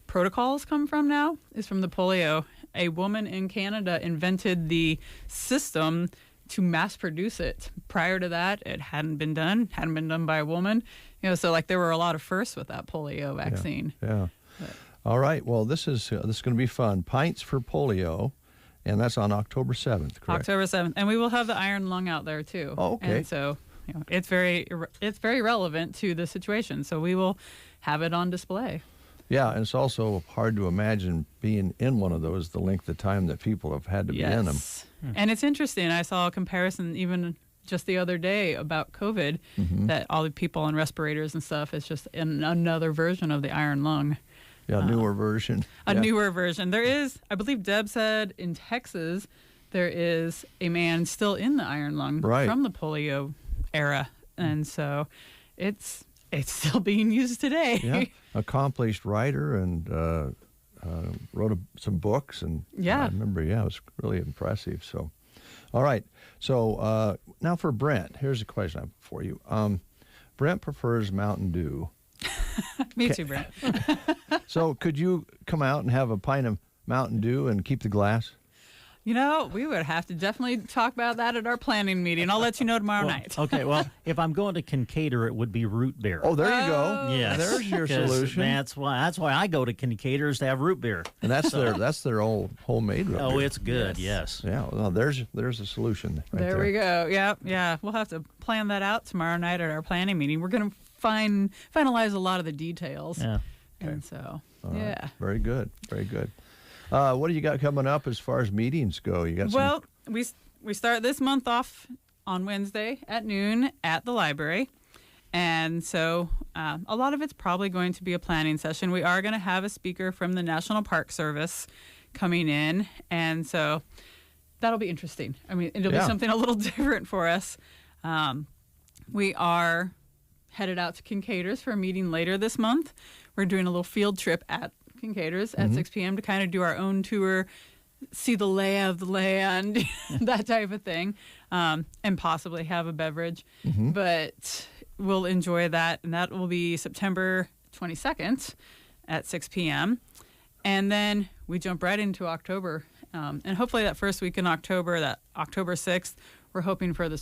protocols come from now, is from the polio. A woman in Canada invented the system to mass produce it. Prior to that, it hadn't been done by a woman. So there were a lot of firsts with that polio vaccine. Yeah. All right. Well, this is going to be fun. Pints for Polio, and that's on October 7th, correct? October 7th. And we will have the Iron Lung out there too. Oh, okay. And so it's very relevant to the situation. So we will have it on display. Yeah, and it's also hard to imagine being in one of those, the length of time that people have had to be in them. And it's interesting. I saw a comparison even just the other day about COVID, that all the people on respirators and stuff is just another version of the Iron Lung. Yeah, newer version. Newer version. There is, I believe Deb said, in Texas, there is a man still in the Iron Lung from the polio era. And so it's still being used today. Yeah, accomplished writer, and wrote some books. And I remember, it was really impressive. So, all right. So now for Brent, here's a question I have for you. Brent prefers Mountain Dew. Me too, Brent. So could you come out and have a pint of Mountain Dew and keep the glass? We would have to definitely talk about that at our planning meeting. I'll let you know tomorrow night. Okay, well, if I'm going to Kincaidor, it would be root beer. Oh, there you go. Yes. There's your solution. That's why I go to Kincaidor's to have root beer. And that's their old homemade root beer. Oh, it's good, yes. Yeah, well, there's a solution right there. There we go. Yeah. We'll have to plan that out tomorrow night at our planning meeting. We're going to finalize a lot of the details. Yeah. And so, All right. Very good. Very good. What do you got coming up as far as meetings go? You got Well, we start this month off on Wednesday at noon at the library. And so a lot of it's probably going to be a planning session. We are going to have a speaker from the National Park Service coming in. And so that'll be interesting. I mean, it'll be something a little different for us. We are headed out to Kincaiders for a meeting later this month. We're doing a little field trip at Kincaiders at 6 p.m. to kind of do our own tour, see the lay of the land, that type of thing, and possibly have a beverage. But we'll enjoy that, and that will be September 22nd at 6 p.m. And then we jump right into October. And hopefully that first week in October, that October 6th, we're hoping for the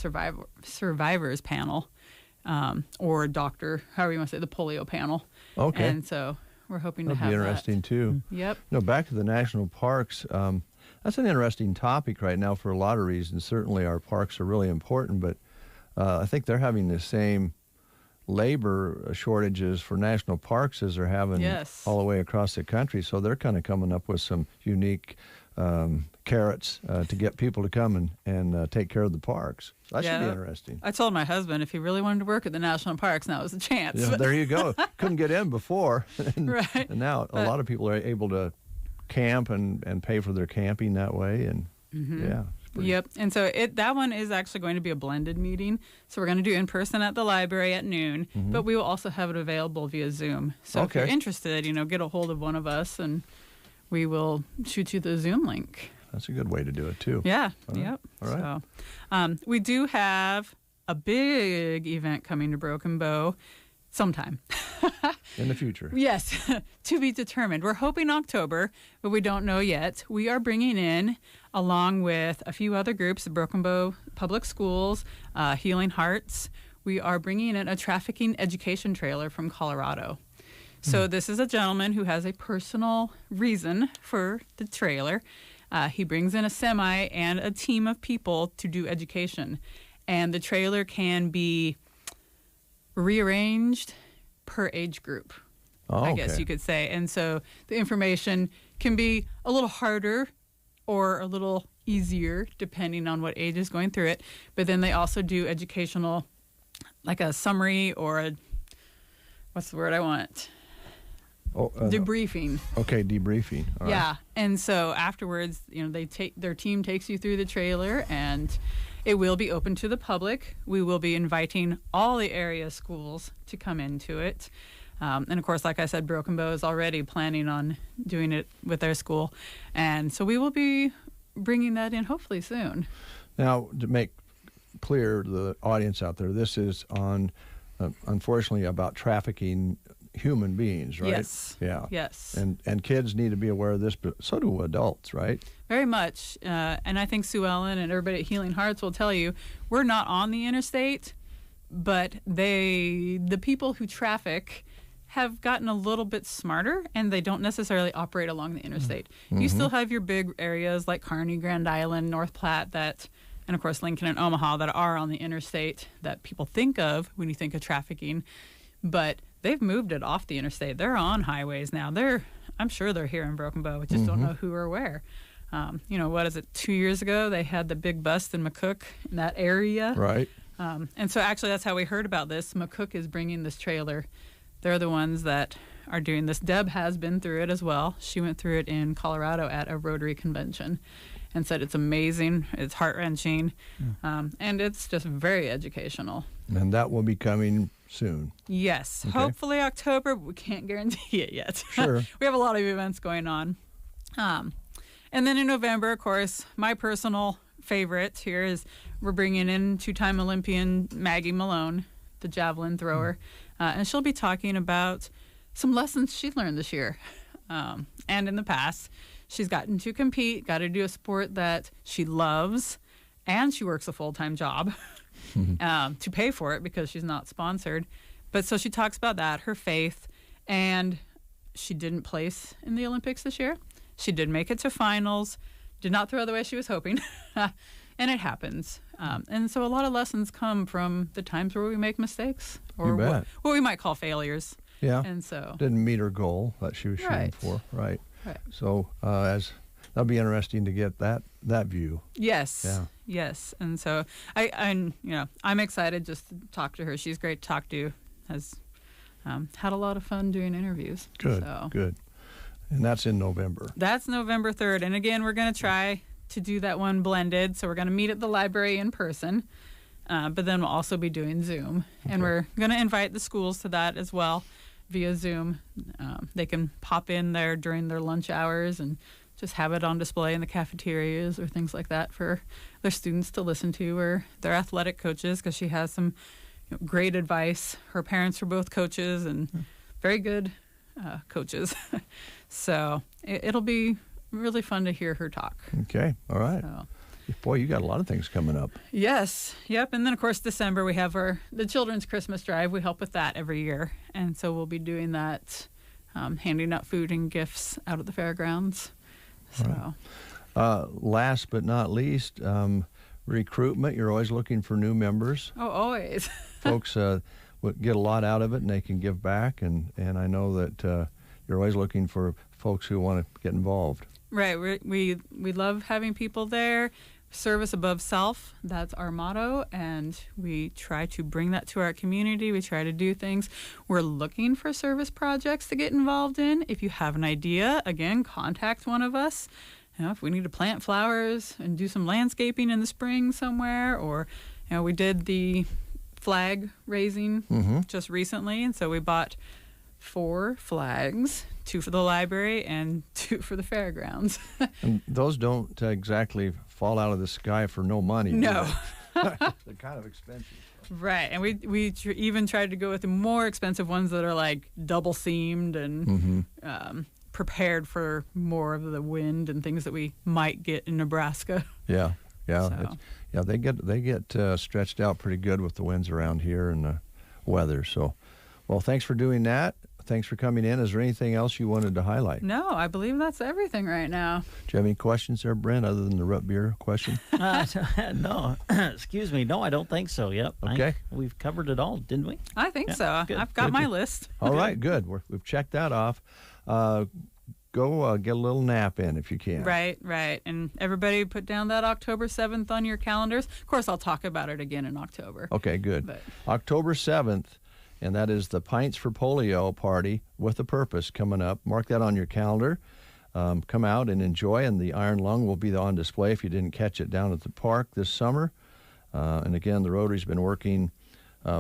survivors panel, or doctor, however you want to say, the polio panel. Okay. And so we're hoping to have That'd be interesting, too. Yep. Back to the national parks. That's an interesting topic right now for a lot of reasons. Certainly our parks are really important, but I think they're having the same labor shortages for national parks as they're having all the way across the country. So they're kind of coming up with some unique carrots to get people to come and take care of the parks. So that should be interesting. I told my husband if he really wanted to work at the national parks, now was the chance. Yeah, there you go. Couldn't get in before. Right. And now a lot of people are able to camp and pay for their camping that way. And yeah. Yep. And so that one is actually going to be a blended meeting. So we're going to do in person at the library at noon, but we will also have it available via Zoom. So if you're interested, get a hold of one of us and we will shoot you the Zoom link. That's a good way to do it, too. Yeah. All right. Yep. All right. So we do have a big event coming to Broken Bow sometime. In the future. Yes, to be determined. We're hoping October, but we don't know yet. We are bringing in, along with a few other groups, the Broken Bow Public Schools, Healing Hearts, we are bringing in a trafficking education trailer from Colorado. So this is a gentleman who has a personal reason for the trailer. He brings in a semi and a team of people to do education. And the trailer can be rearranged per age group, I guess you could say. And so the information can be a little harder or a little easier depending on what age is going through it. But then they also do educational, like a summary or a, what's the word I want? Debriefing. Okay, debriefing. All yeah. right. And so afterwards, their team takes you through the trailer, and it will be open to the public. We will be inviting all the area schools to come into it. And of course, like I said, Broken Bow is already planning on doing it with their school. And so we will be bringing that in hopefully soon. Now, to make clear to the audience out there, this is on, unfortunately, about trafficking human beings, right? Yes. Yeah. Yes. And kids need to be aware of this, but so do adults, right? Very much. And I think Sue Ellen and everybody at Healing Hearts will tell you, we're not on the interstate, but the people who traffic have gotten a little bit smarter, and they don't necessarily operate along the interstate. You still have your big areas like Kearney, Grand Island, North Platte, and of course Lincoln and Omaha that are on the interstate that people think of when you think of trafficking, but they've moved it off the interstate. They're on highways now. I'm sure they're here in Broken Bow. We just don't know who or where. What is it? 2 years ago, they had the big bust in McCook in that area. Right. And so actually that's how we heard about this. McCook is bringing this trailer. They're the ones that are doing this. Deb has been through it as well. She went through it in Colorado at a Rotary convention and said it's amazing, it's heart-wrenching, and it's just very educational. And that will be coming soon. Yes. Okay. Hopefully October, but we can't guarantee it yet. Sure. We have a lot of events going on. And then in November, of course, my personal favorite here is we're bringing in two-time Olympian Maggie Malone, the javelin thrower, and she'll be talking about some lessons she learned this year. And in the past, she's gotten to compete, got to do a sport that she loves, and she works a full-time job to pay for it because she's not sponsored. But so she talks about that, her faith, and she didn't place in the Olympics this year. She did make it to finals, did not throw the way she was hoping, and it happens. And so a lot of lessons come from the times where we make mistakes or what we might call failures. Yeah. And so didn't meet her goal that she was shooting for. Right. So that'll be interesting to get that view. Yes. Yeah. Yes. And so I'm excited just to talk to her. She's great to talk to. Has had a lot of fun doing interviews. Good. So. Good. And that's in November. That's November 3rd. And again, we're going to try to do that one blended. So we're going to meet at the library in person. But then we'll also be doing Zoom. And we're going to invite the schools to that as well via Zoom. They can pop in there during their lunch hours and just have it on display in the cafeterias or things like that for their students to listen to, or their athletic coaches, because she has some great advice. Her parents were both coaches and very good coaches. So it'll be really fun to hear her talk. Okay. All right. So. Boy, you got a lot of things coming up. Yes. Yep. And then, of course, December, we have the Children's Christmas Drive. We help with that every year. And so we'll be doing that, handing out food and gifts out at the fairgrounds. So. Right. Last but not least, recruitment. You're always looking for new members. Oh, always. Folks get a lot out of it, and they can give back. And I know that you're always looking for folks who want to get involved. Right. We love having people there. Service above self, that's our motto, and we try to bring that to our community. We try to do things. We're looking for service projects to get involved in. If you have an idea, again, contact one of us. If we need to plant flowers and do some landscaping in the spring somewhere, or we did the flag raising just recently, and so we bought 4 flags, 2 for the library and 2 for the fairgrounds. And those don't exactly fall out of the sky for no money. No. They're kind of expensive. Right. And we even tried to go with the more expensive ones that are like double seamed and prepared for more of the wind and things that we might get in Nebraska. Yeah. So. They get stretched out pretty good with the winds around here and the weather. So, well, thanks for doing that. Thanks for coming in. Is there anything else you wanted to highlight? No, I believe that's everything right now. Do you have any questions there, Brent, other than the root beer question? No. Excuse me. No, I don't think so. Yep. Okay. We've covered it all, didn't we? I think so. Good. I've got my list. All right, good. We've checked that off. Go get a little nap in if you can. Right. And everybody put down that October 7th on your calendars. Of course, I'll talk about it again in October. Okay, good. October 7th. And that is the Pints for Polio party with a purpose coming up. Mark that on your calendar. Come out and enjoy. And the Iron Lung will be on display if you didn't catch it down at the park this summer. And again, the Rotary's been working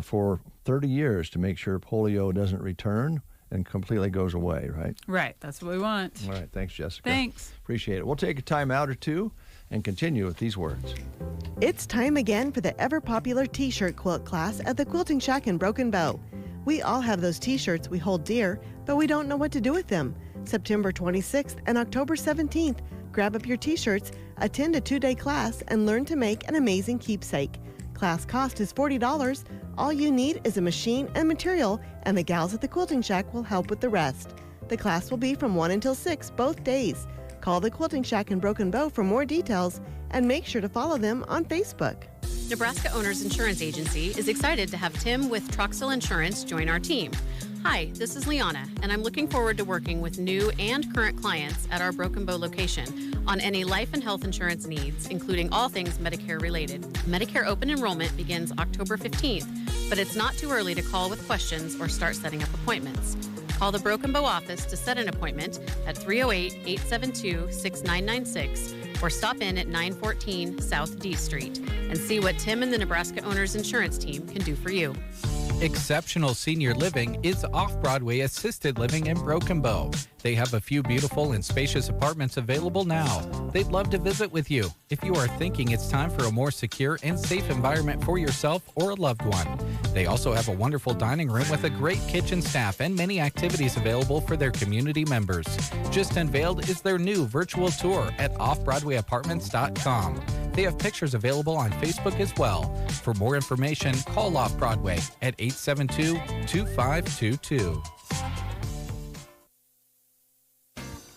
for 30 years to make sure polio doesn't return and completely goes away, right? Right. That's what we want. All right. Thanks, Jessica. Thanks. Appreciate it. We'll take a time out or two and continue with these words. It's time again for the ever-popular T-shirt quilt class at the Quilting Shack in Broken Bow. We all have those T-shirts we hold dear, but we don't know what to do with them. September 26th and October 17th, grab up your T-shirts, attend a 2-day class, and learn to make an amazing keepsake. Class cost is $40. All you need is a machine and material, and the gals at the Quilting Shack will help with the rest. The class will be from 1 until 6 both days. Call the Quilting Shack in Broken Bow for more details, and make sure to follow them on Facebook. Nebraska Owners Insurance Agency is excited to have Tim with Troxel Insurance join our team. Hi, this is Liana, and I'm looking forward to working with new and current clients at our Broken Bow location on any life and health insurance needs, including all things Medicare related. Medicare open enrollment begins October 15th, but it's not too early to call with questions or start setting up appointments. Call the Broken Bow office to set an appointment at 308-872-6996 or stop in at 914 South D Street and see what Tim and the Nebraska Owners Insurance Team can do for you. Exceptional Senior Living is off-Broadway assisted living in Broken Bow. They have a few beautiful and spacious apartments available now. They'd love to visit with you if you are thinking it's time for a more secure and safe environment for yourself or a loved one. They also have a wonderful dining room with a great kitchen staff and many activities available for their community members. Just unveiled is their new virtual tour at offbroadwayapartments.com. They have pictures available on Facebook as well. For more information, call Off Broadway at 872-2522.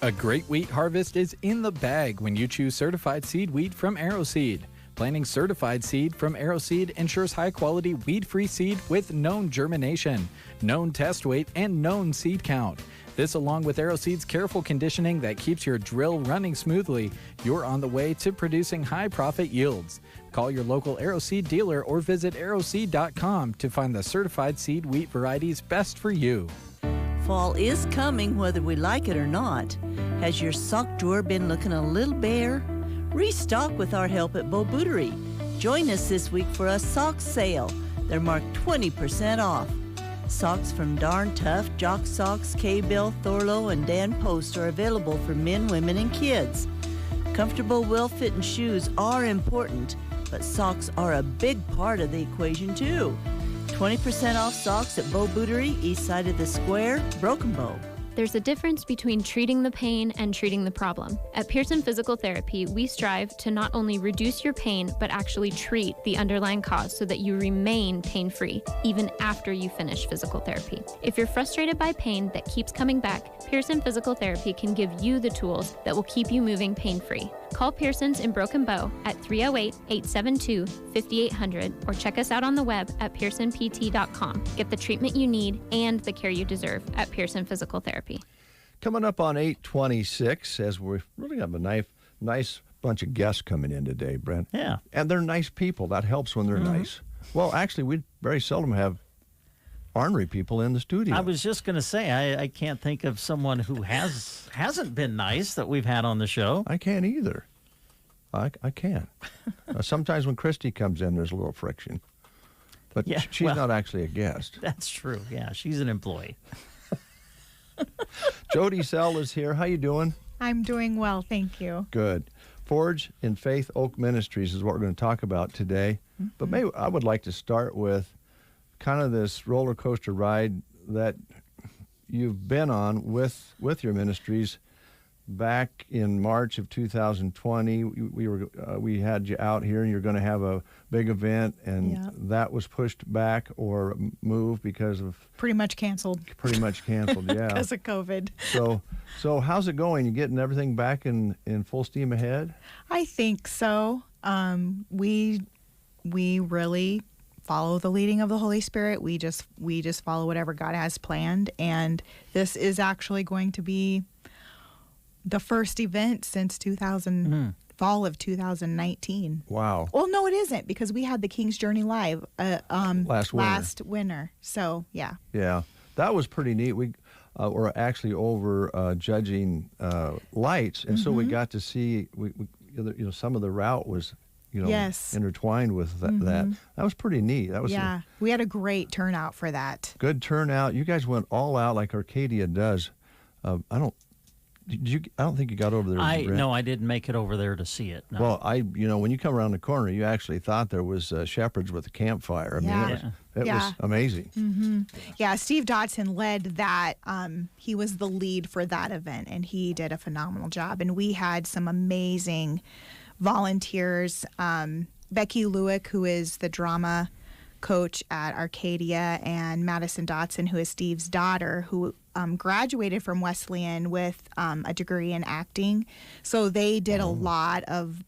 A great wheat harvest is in the bag when you choose certified seed wheat from AeroSeed. Planting certified seed from AeroSeed ensures high-quality weed-free seed with known germination, known test weight, and known seed count. This, along with AeroSeed's careful conditioning that keeps your drill running smoothly, you're on the way to producing high-profit yields. Call your local AeroSeed dealer or visit aeroseed.com to find the certified seed wheat varieties best for you. Fall is coming whether we like it or not. Has your sock drawer been looking a little bare? Restock with our help at Bo Bootery. Join us this week for a sock sale. They're marked 20% off. Socks from Darn Tough, Jock Socks, K-Bill, Thorlo, and Dan Post are available for men, women, and kids. Comfortable, well-fitting shoes are important, but socks are a big part of the equation, too. 20% off socks at Bow Bootery, east side of the square, Broken Bow. There's a difference between treating the pain and treating the problem. At Pearson Physical Therapy, we strive to not only reduce your pain, but actually treat the underlying cause so that you remain pain-free, even after you finish physical therapy. If you're frustrated by pain that keeps coming back, Pearson Physical Therapy can give you the tools that will keep you moving pain-free. Call Pearson's in Broken Bow at 308-872-5800 or check us out on the web at pearsonpt.com. Get the treatment you need and the care you deserve at Pearson Physical Therapy. Coming up on 8:26, as we really have a nice bunch of guests coming in today, Brent. Yeah. And they're nice people. That helps when they're nice. Well, actually, we very seldom have ornery people in the studio. I was just going to say, I can't think of someone who hasn't been nice that we've had on the show. I can't either. I can't. Sometimes when Christy comes in, there's a little friction. But Yeah, she's well, not actually a guest. That's true. Yeah, she's an employee. Jody Sell is here. How you doing? I'm doing well, thank you. Good. Forge in Faith Oak Ministries is what we're going to talk about today. Mm-hmm. But maybe I would like to start with kind of this roller coaster ride that you've been on with your ministries. Back in March of 2020, we had you out here, and you're going to have a big event, and that was pushed back or moved because of Pretty much canceled, yeah, because of COVID. So how's it going? You getting everything back in full steam ahead? I think so. We really follow the leading of the Holy Spirit. We just follow whatever God has planned, and this is actually going to be the first event since fall of 2019. Wow. Well, no, it isn't, because we had the King's Journey Live last winter. So, yeah. Yeah, that was pretty neat. We were actually over judging lights, and so we got to see some of the route was intertwined with that. That was pretty neat. That was we had a great turnout for that. Good turnout. You guys went all out like Arcadia does. I don't think you got over there. No, I didn't make it over there to see it. No. Well, when you come around the corner, you actually thought there was shepherds with a campfire. I mean, it was amazing. Mm-hmm. Yeah, Steve Dodson led that. He was the lead for that event, and he did a phenomenal job. And we had some amazing volunteers. Becky Lewick, who is the drama coach at Arcadia, and Madison Dotson, who is Steve's daughter, who graduated from Wesleyan with a degree in acting. So they did a lot of,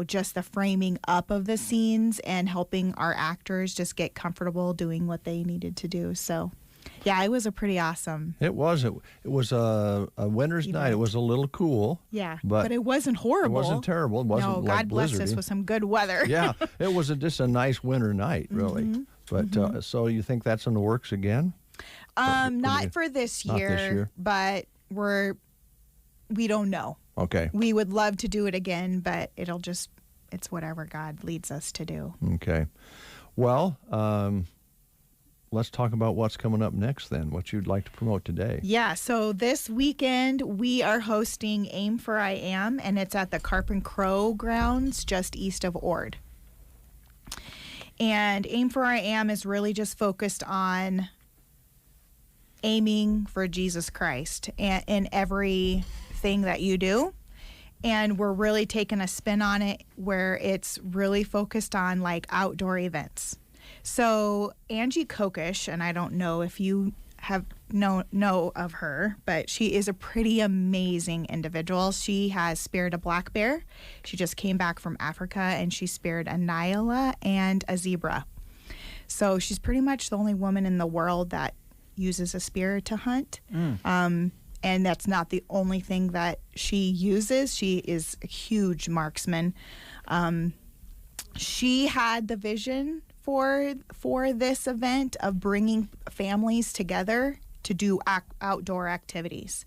just the framing up of the scenes and helping our actors just get comfortable doing what they needed to do. So, yeah, it was a pretty awesome. It was. It was a winter's night. It was a little cool. Yeah, but it wasn't horrible. It wasn't terrible. It wasn't like God blessed us with some good weather. Yeah, it was just a nice winter night, really. Mm-hmm. But so you think that's in the works again? Not for this year, but we don't know. Okay. We would love to do it again, but it's whatever God leads us to do. Okay. Well, let's talk about what's coming up next then, what you'd like to promote today. Yeah, so this weekend we are hosting Aim for I Am, and it's at the Carp and Crow grounds just east of Ord. And Aim for I Am is really just focused on aiming for Jesus Christ in everything that you do. And we're really taking a spin on it where it's really focused on like outdoor events. So Angie Kokish, and I don't know if you have know of her, but she is a pretty amazing individual. She has speared a black bear. She just came back from Africa, and she speared a nyala and a zebra. So she's pretty much the only woman in the world that uses a spear to hunt. And that's not the only thing that she uses. She is a huge marksman. She had the vision for this event of bringing families together to do outdoor activities.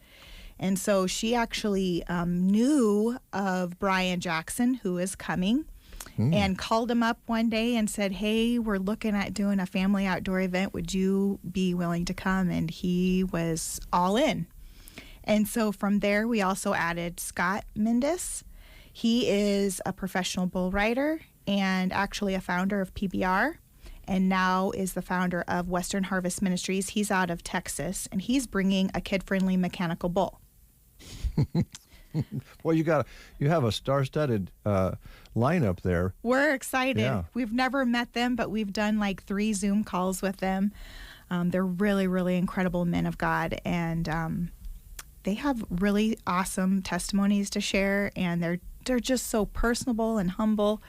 And so she actually knew of Brian Jackson, who is coming, and called him up one day and said, hey, we're looking at doing a family outdoor event. Would you be willing to come? And he was all in. And so from there, we also added Scott Mindus. He is a professional bull rider and actually a founder of PBR, and now is the founder of Western Harvest Ministries. He's out of Texas, and he's bringing a kid-friendly mechanical bull. Well, you have a star-studded lineup there. We're excited. Yeah. We've never met them, but we've done like 3 Zoom calls with them. They're really, really incredible men of God, and they have really awesome testimonies to share, and they're just so personable and humble.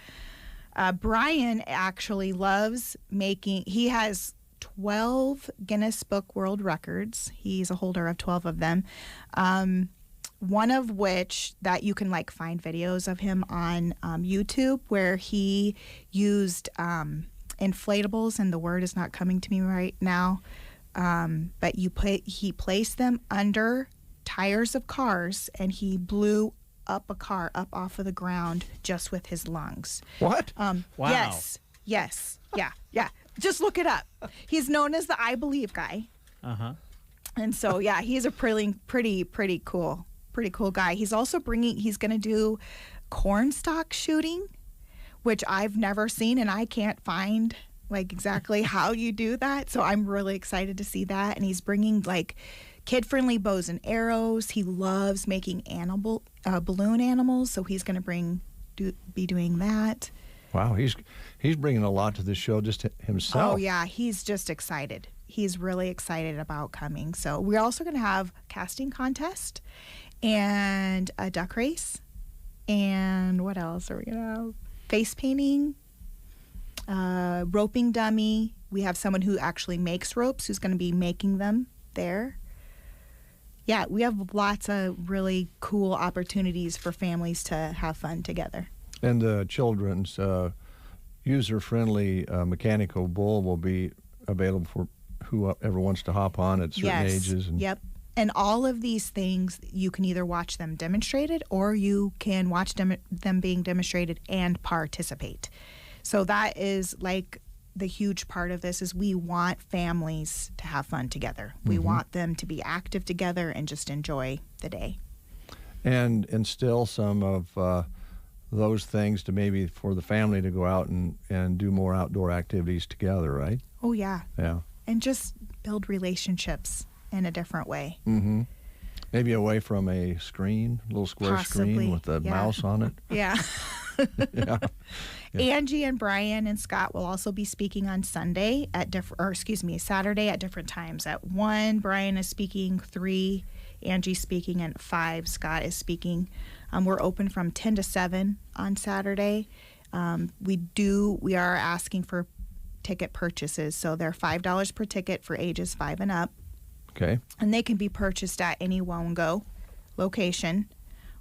Brian actually loves making. He has 12 Guinness Book World Records. He's a holder of 12 of them. One of which that you can like find videos of him on YouTube, where he used inflatables, and the word is not coming to me right now. But he placed them under tires of cars, and he blew up a car up off of the ground just with his lungs. What? Wow. Yes. Yeah. Just look it up. He's known as the I Believe guy. Uh-huh. And so, yeah, he's a pretty cool guy. He's also he's going to do cornstalk shooting, which I've never seen, and I can't find like exactly how you do that. So I'm really excited to see that. And he's bringing like kid-friendly bows and arrows. He loves making balloon animals, so he's going to be doing that. Wow, he's bringing a lot to this show just himself. Oh yeah, he's just excited. He's really excited about coming. So we're also going to have casting contest and a duck race, and what else are we going to have? Face painting, roping dummy. We have someone who actually makes ropes who's going to be making them there. Yeah, we have lots of really cool opportunities for families to have fun together. And the children's user-friendly mechanical bull will be available for whoever wants to hop on at certain ages. Yep. And all of these things, you can either watch them demonstrated, or you can watch them being demonstrated and participate. So that is like the huge part of this, is we want families to have fun together. We want them to be active together and just enjoy the day. And instill some of those things to maybe for the family to go out and do more outdoor activities together, right? Oh, yeah. Yeah. And just build relationships in a different way. Mm-hmm. Maybe away from a screen, a little square screen with a mouse on it. Yeah. Yeah. Angie and Brian and Scott will also be speaking on Saturday at different times. At 1, Brian is speaking, 3, Angie's speaking, and 5, Scott is speaking. We're open from 10 to 7 on Saturday. We are asking for ticket purchases, so they're $5 per ticket for ages 5 and up. Okay. And they can be purchased at any Wongo location,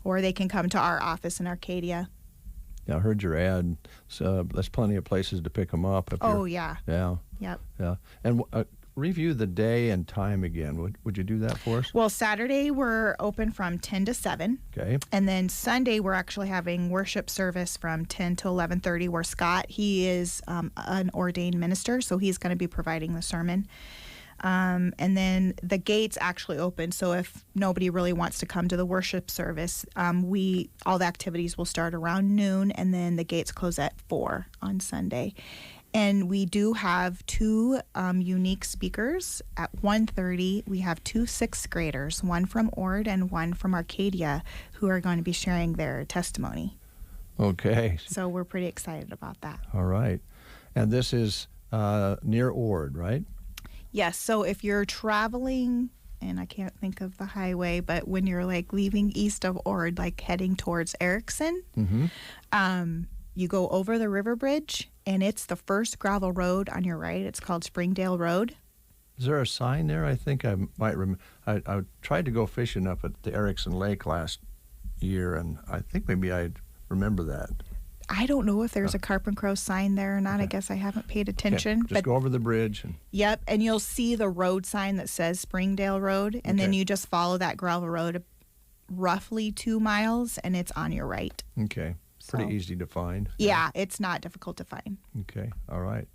or they can come to our office in Arcadia. Yeah, I heard your ad. So there's plenty of places to pick them up. Yeah. Yeah. Yep. Yeah. And review the day and time again. Would you do that for us? Well, Saturday we're open from 10 to 7. Okay. And then Sunday we're actually having worship service from 10 to 11:30, where Scott, he is an ordained minister, so he's going to be providing the sermon. And then the gates actually open, so if nobody really wants to come to the worship service, all the activities will start around noon, and then the gates close at 4 on Sunday. And we do have 2 unique speakers. At 1:30, we have 2 6th graders, one from Ord and one from Arcadia, who are going to be sharing their testimony. Okay. So we're pretty excited about that. All right. And this is near Ord, right? Yes, so if you're traveling, and I can't think of the highway, but when you're like leaving east of Ord, like heading towards Erickson, you go over the river bridge, and it's the first gravel road on your right. It's called Springdale Road. Is there a sign there? I think I might remember. I tried to go fishing up at the Erickson Lake last year, and I think maybe I remember that. I don't know if there's a Carp and Crow sign there or not. Okay. I guess I haven't paid attention. Okay. Just go over the bridge. Yep, and you'll see the road sign that says Springdale Road, and then you just follow that gravel road roughly 2 miles, and it's on your right. Okay. pretty easy to find. Yeah, it's not difficult to find. Okay, all right.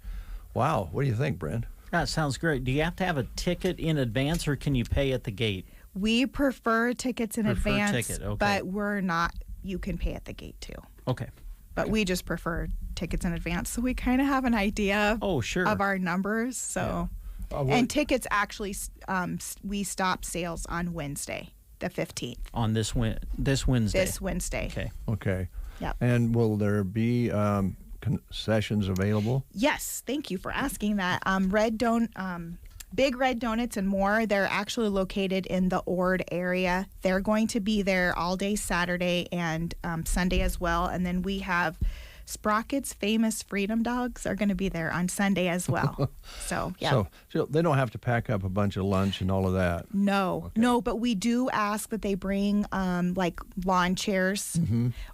Wow, what do you think, Brent? That sounds great. Do you have to have a ticket in advance, or can you pay at the gate? We prefer tickets in advance, ticket, okay. but we're not. You can pay at the gate too. Okay. But we just prefer tickets in advance, so we kind of have an idea of our numbers. So, and tickets actually, we stop sales on Wednesday, the 15th. On this Wednesday? This Wednesday. Okay. Yep. And will there be concessions available? Yes, thank you for asking that. Big Red Donuts and more, they're actually located in the Ord area. They're going to be there all day Saturday and Sunday as well. And then we have Sprocket's famous Freedom Dogs are going to be there on Sunday as well. So, yeah. So they don't have to pack up a bunch of lunch and all of that? No, but we do ask that they bring like lawn chairs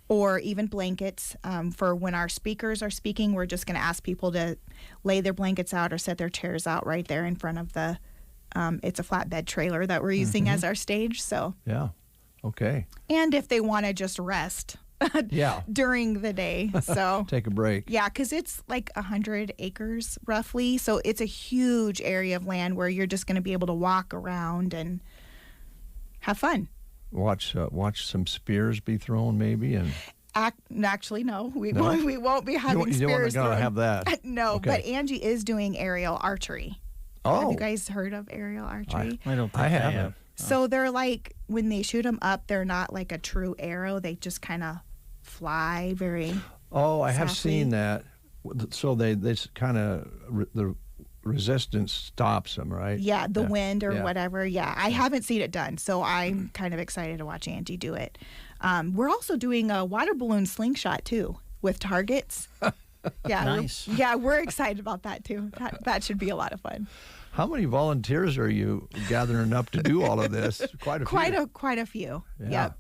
or even blankets. For when our speakers are speaking, we're just going to ask people to lay their blankets out or set their chairs out right there in front of the, it's a flatbed trailer that we're using as our stage. So yeah, okay. And if they want to just rest during the day. So take a break. Yeah, because it's like 100 acres roughly. So it's a huge area of land where you're just going to be able to walk around and have fun. Watch some spears be thrown maybe and... Actually, no. We won't be having spears. You don't want to have that. No, okay. But Angie is doing aerial archery. Oh. Have you guys heard of aerial archery? I don't think I haven't. So they're like, when they shoot them up, they're not like a true arrow. They just kind of fly very I have softly. seen that. So they kind of, the resistance stops them, right? Yeah, the wind or whatever. Yeah, I haven't seen it done, so I'm kind of excited to watch Angie do it. We're also doing a water balloon slingshot, too, with targets. Yeah, nice. We're excited about that, too. That should be a lot of fun. How many volunteers are you gathering up to do all of this? Quite a few. Quite a few. Yeah.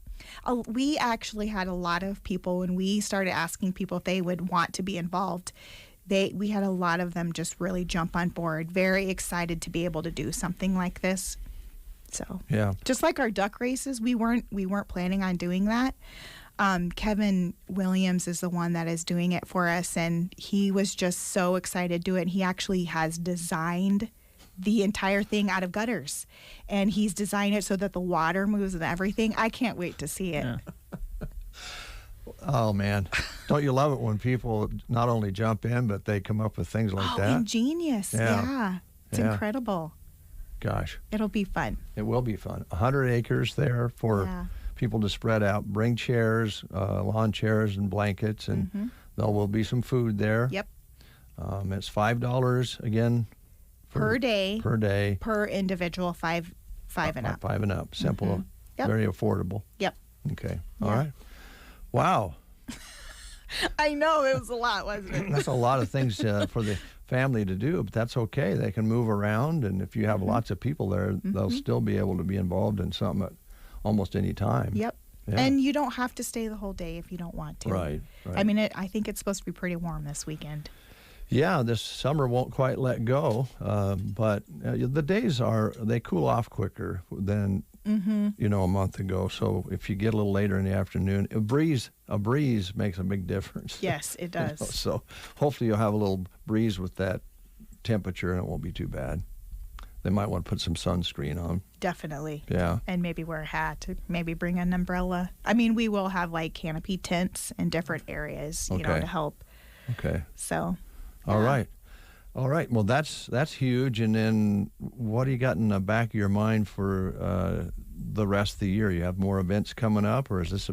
We actually had a lot of people when we started asking people if they would want to be involved. We had a lot of them just really jump on board, very excited to be able to do something like this. So just like our duck races, we weren't planning on doing that. Kevin Williams is the one that is doing it for us, and he was just so excited to do it. And he actually has designed the entire thing out of gutters, and he's designed it so that the water moves and everything. I can't wait to see it. Yeah. Oh man, don't you love it when people not only jump in but they come up with things like that? Ingenious. Yeah. It's incredible. Gosh, it'll be fun. It will be fun. 100 acres there for people to spread out. Bring chairs, lawn chairs and blankets, and there will be some food there. Yep. It's $5 again. Per day. Per individual, five and up. 5 and up. Simple. Very affordable. Yep. Okay. All right. Wow. I know, it was a lot, wasn't it? That's a lot of things for the family to do, but that's okay. They can move around, and if you have lots of people there, they'll still be able to be involved in something at almost any time. Yep. Yeah. And you don't have to stay the whole day if you don't want to. Right. I mean, I think it's supposed to be pretty warm this weekend. Yeah, this summer won't quite let go, but the days they cool off quicker than a month ago. So if you get a little later in the afternoon, a breeze makes a big difference. Yes, it does. So hopefully you'll have a little breeze with that temperature, and it won't be too bad. They might want to put some sunscreen on. Definitely. Yeah. And maybe wear a hat. Maybe bring an umbrella. I mean, we will have like canopy tents in different areas, to help. Okay. So. All right. Well, that's huge. And then what do you got in the back of your mind for the rest of the year? You have more events coming up, or is this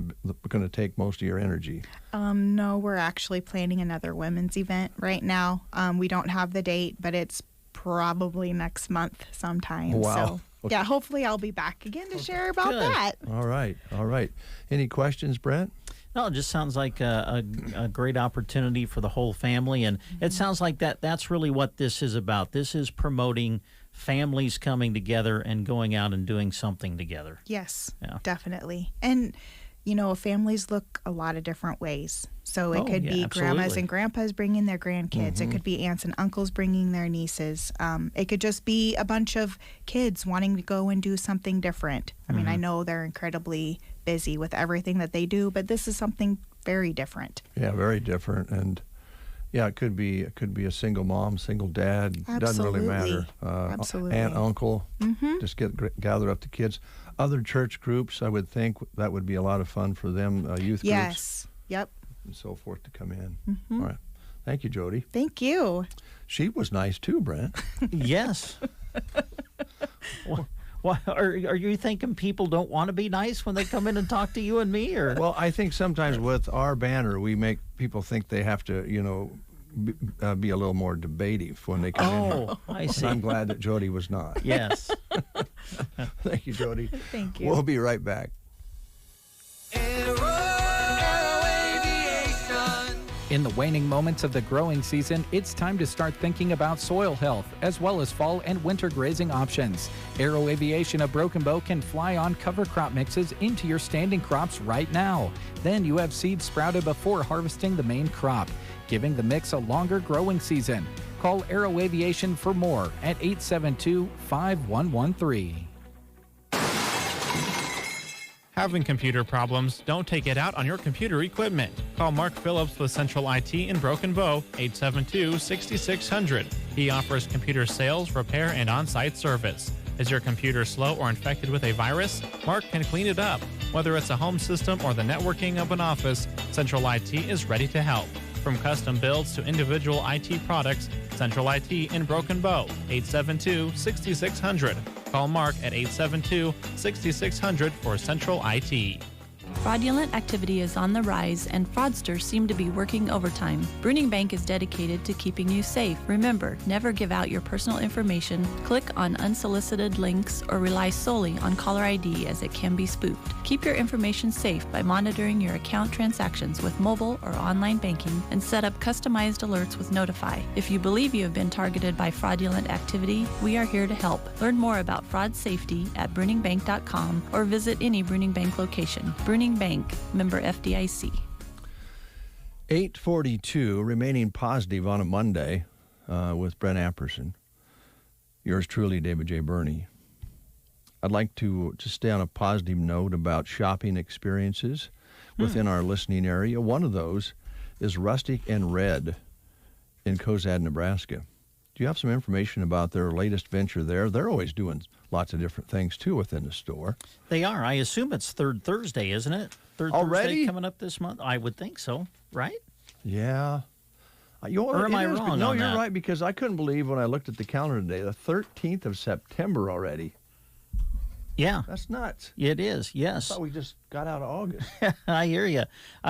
going to take most of your energy? No, we're actually planning another women's event right now. We don't have the date, but it's probably next month sometime. Wow. So, yeah, hopefully I'll be back again to share about that. All right. Any questions, Brent? No, it just sounds like a great opportunity for the whole family. And it sounds like that's really what this is about. This is promoting families coming together and going out and doing something together. Yes, definitely. And, families look a lot of different ways. So it could be grandmas and grandpas bringing their grandkids. It could be aunts and uncles bringing their nieces. It could just be a bunch of kids wanting to go and do something different. I mean, I know they're incredibly busy with everything that they do, but this is something very different. Yeah, very different. And yeah, it could be a single mom, single dad. Absolutely. Doesn't really matter. Absolutely. Aunt, uncle, Mm-hmm. just gather up the kids. Other church groups, I would think that would be a lot of fun for them. Youth groups. Yes. Yep. And so forth to come in. Mm-hmm. All right. Thank you, Jody. Thank you. She was nice too, Brent. Yes. Well, are you thinking people don't want to be nice when they come in and talk to you and me? Or Well, I think sometimes with our banner, we make people think they have to, be a little more debative when they come in. Oh, I see. And I'm glad that Jody was not. Yes. Thank you, Jody. Thank you. We'll be right back. In the waning moments of the growing season, it's time to start thinking about soil health, as well as fall and winter grazing options. Aero Aviation of Broken Bow can fly on cover crop mixes into your standing crops right now. Then you have seeds sprouted before harvesting the main crop, giving the mix a longer growing season. Call Aero Aviation for more at 872-5113. Having computer problems? Don't take it out on your computer equipment. Call Mark Phillips with Central IT in Broken Bow, 872-6600. He offers computer sales, repair, and on-site service. Is your computer slow or infected with a virus? Mark can clean it up. Whether it's a home system or the networking of an office, Central IT is ready to help. From custom builds to individual IT products, Central IT in Broken Bow, 872-6600. Call Mark at 872-6600 for Central IT. Fraudulent activity is on the rise, and fraudsters seem to be working overtime. Bruning Bank is dedicated to keeping you safe. Remember, never give out your personal information, click on unsolicited links, or rely solely on caller ID as it can be spoofed. Keep your information safe by monitoring your account transactions with mobile or online banking and set up customized alerts with Notify. If you believe you have been targeted by fraudulent activity, we are here to help. Learn more about fraud safety at bruningbank.com or visit any Bruning Bank location. Bruning Bank, member FDIC. 8:42, remaining positive on a Monday with Brent Apperson. Yours truly, David J. Burney. I'd like to stay on a positive note about shopping experiences within our listening area. One of those is Rustic and Red in Cozad, Nebraska. Do you have some information about their latest venture there? They're always doing lots of different things, too, within the store. They are. I assume it's Third Thursday, isn't it? Third Already? Thursday coming up this month? I would think so, right? Yeah. Or am I wrong No, on you're that? right, because I couldn't believe when I looked at the calendar today, the 13th of September already. Yeah. That's nuts. It is, yes. I thought we just got out of August. I hear you.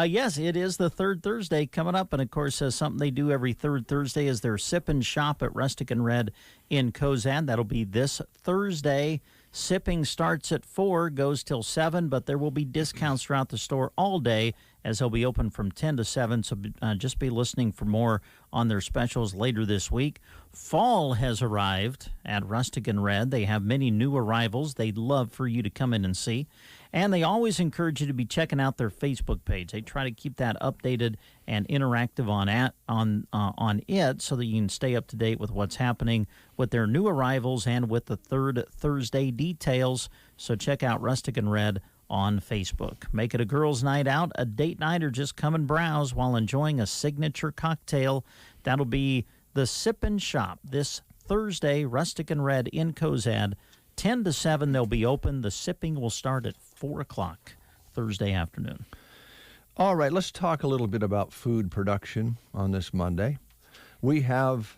Yes, it is the third Thursday coming up. And, of course, something they do every third Thursday is their Sip and Shop at Rustic and Red in Cozad. That'll be this Thursday. Sipping starts at 4, goes till 7, but there will be discounts throughout the store all day as they'll be open from 10 to 7. So just be listening for more on their specials later this week. Fall has arrived at Rustic and Red. They have many new arrivals they'd love for you to come in and see. And they always encourage you to be checking out their Facebook page. They try to keep that updated and interactive on it so that you can stay up to date with what's happening with their new arrivals and with the third Thursday details. So check out Rustic and Red on Facebook. Make it a girls' night out, a date night, or just come and browse while enjoying a signature cocktail. That'll be the Sip and Shop this Thursday, Rustic and Red in Cozad. 10 to 7 they'll be open. The sipping will start at 4 o'clock Thursday afternoon. All right, let's talk a little bit about food production on this Monday. We have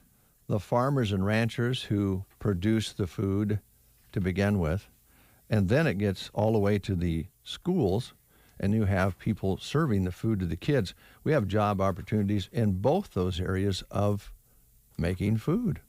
the farmers and ranchers who produce the food to begin with, and then it gets all the way to the schools, and you have people serving the food to the kids. We have job opportunities in both those areas of making food.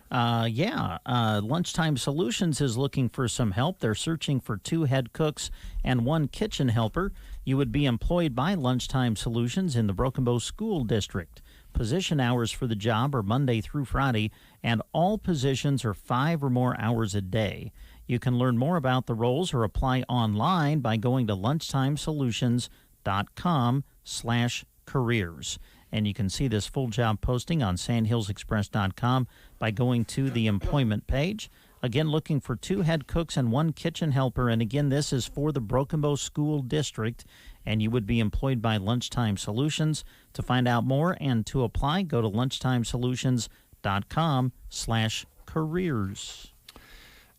Lunchtime Solutions is looking for some help. They're searching for 2 head cooks and 1 kitchen helper. You would be employed by Lunchtime Solutions in the Broken Bow School District. Position hours for the job are Monday through Friday, and all positions are 5 or more hours a day. You can learn more about the roles or apply online by going to lunchtimesolutions.com/careers. And you can see this full job posting on sandhillsexpress.com by going to the employment page. Again, looking for 2 head cooks and 1 kitchen helper. And again, this is for the Broken Bow School District, and you would be employed by Lunchtime Solutions. To find out more and to apply, go to lunchtimesolutions.com/careers.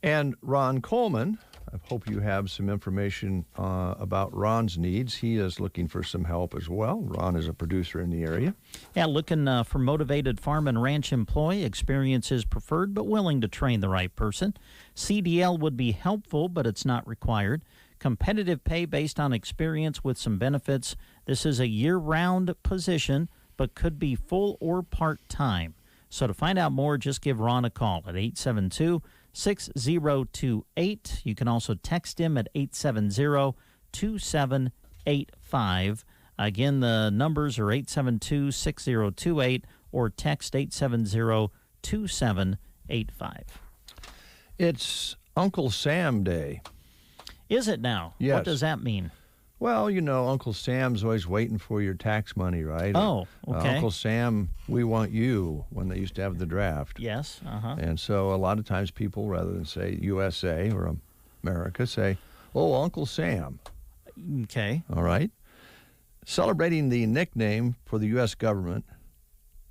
And Ron Coleman, I hope you have some information about Ron's needs. He is looking for some help as well. Ron is a producer in the area. Yeah, looking for motivated farm and ranch employee. Experience is preferred, but willing to train the right person. CDL would be helpful, but it's not required. Competitive pay based on experience with some benefits. This is a year-round position, but could be full or part-time. So to find out more, just give Ron a call at 872-6028. You can also text him at 870-2785. Again, the numbers are 872-6028 or text 870-2785. It's Uncle Sam Day. Is it now? Yes. What does that mean? Well, you know, Uncle Sam's always waiting for your tax money, right? Oh, okay. Uncle Sam, we want you, when they used to have the draft. Yes, And so a lot of times people, rather than say USA or America, say, oh, Uncle Sam. Okay. All right. Celebrating the nickname for the U.S. government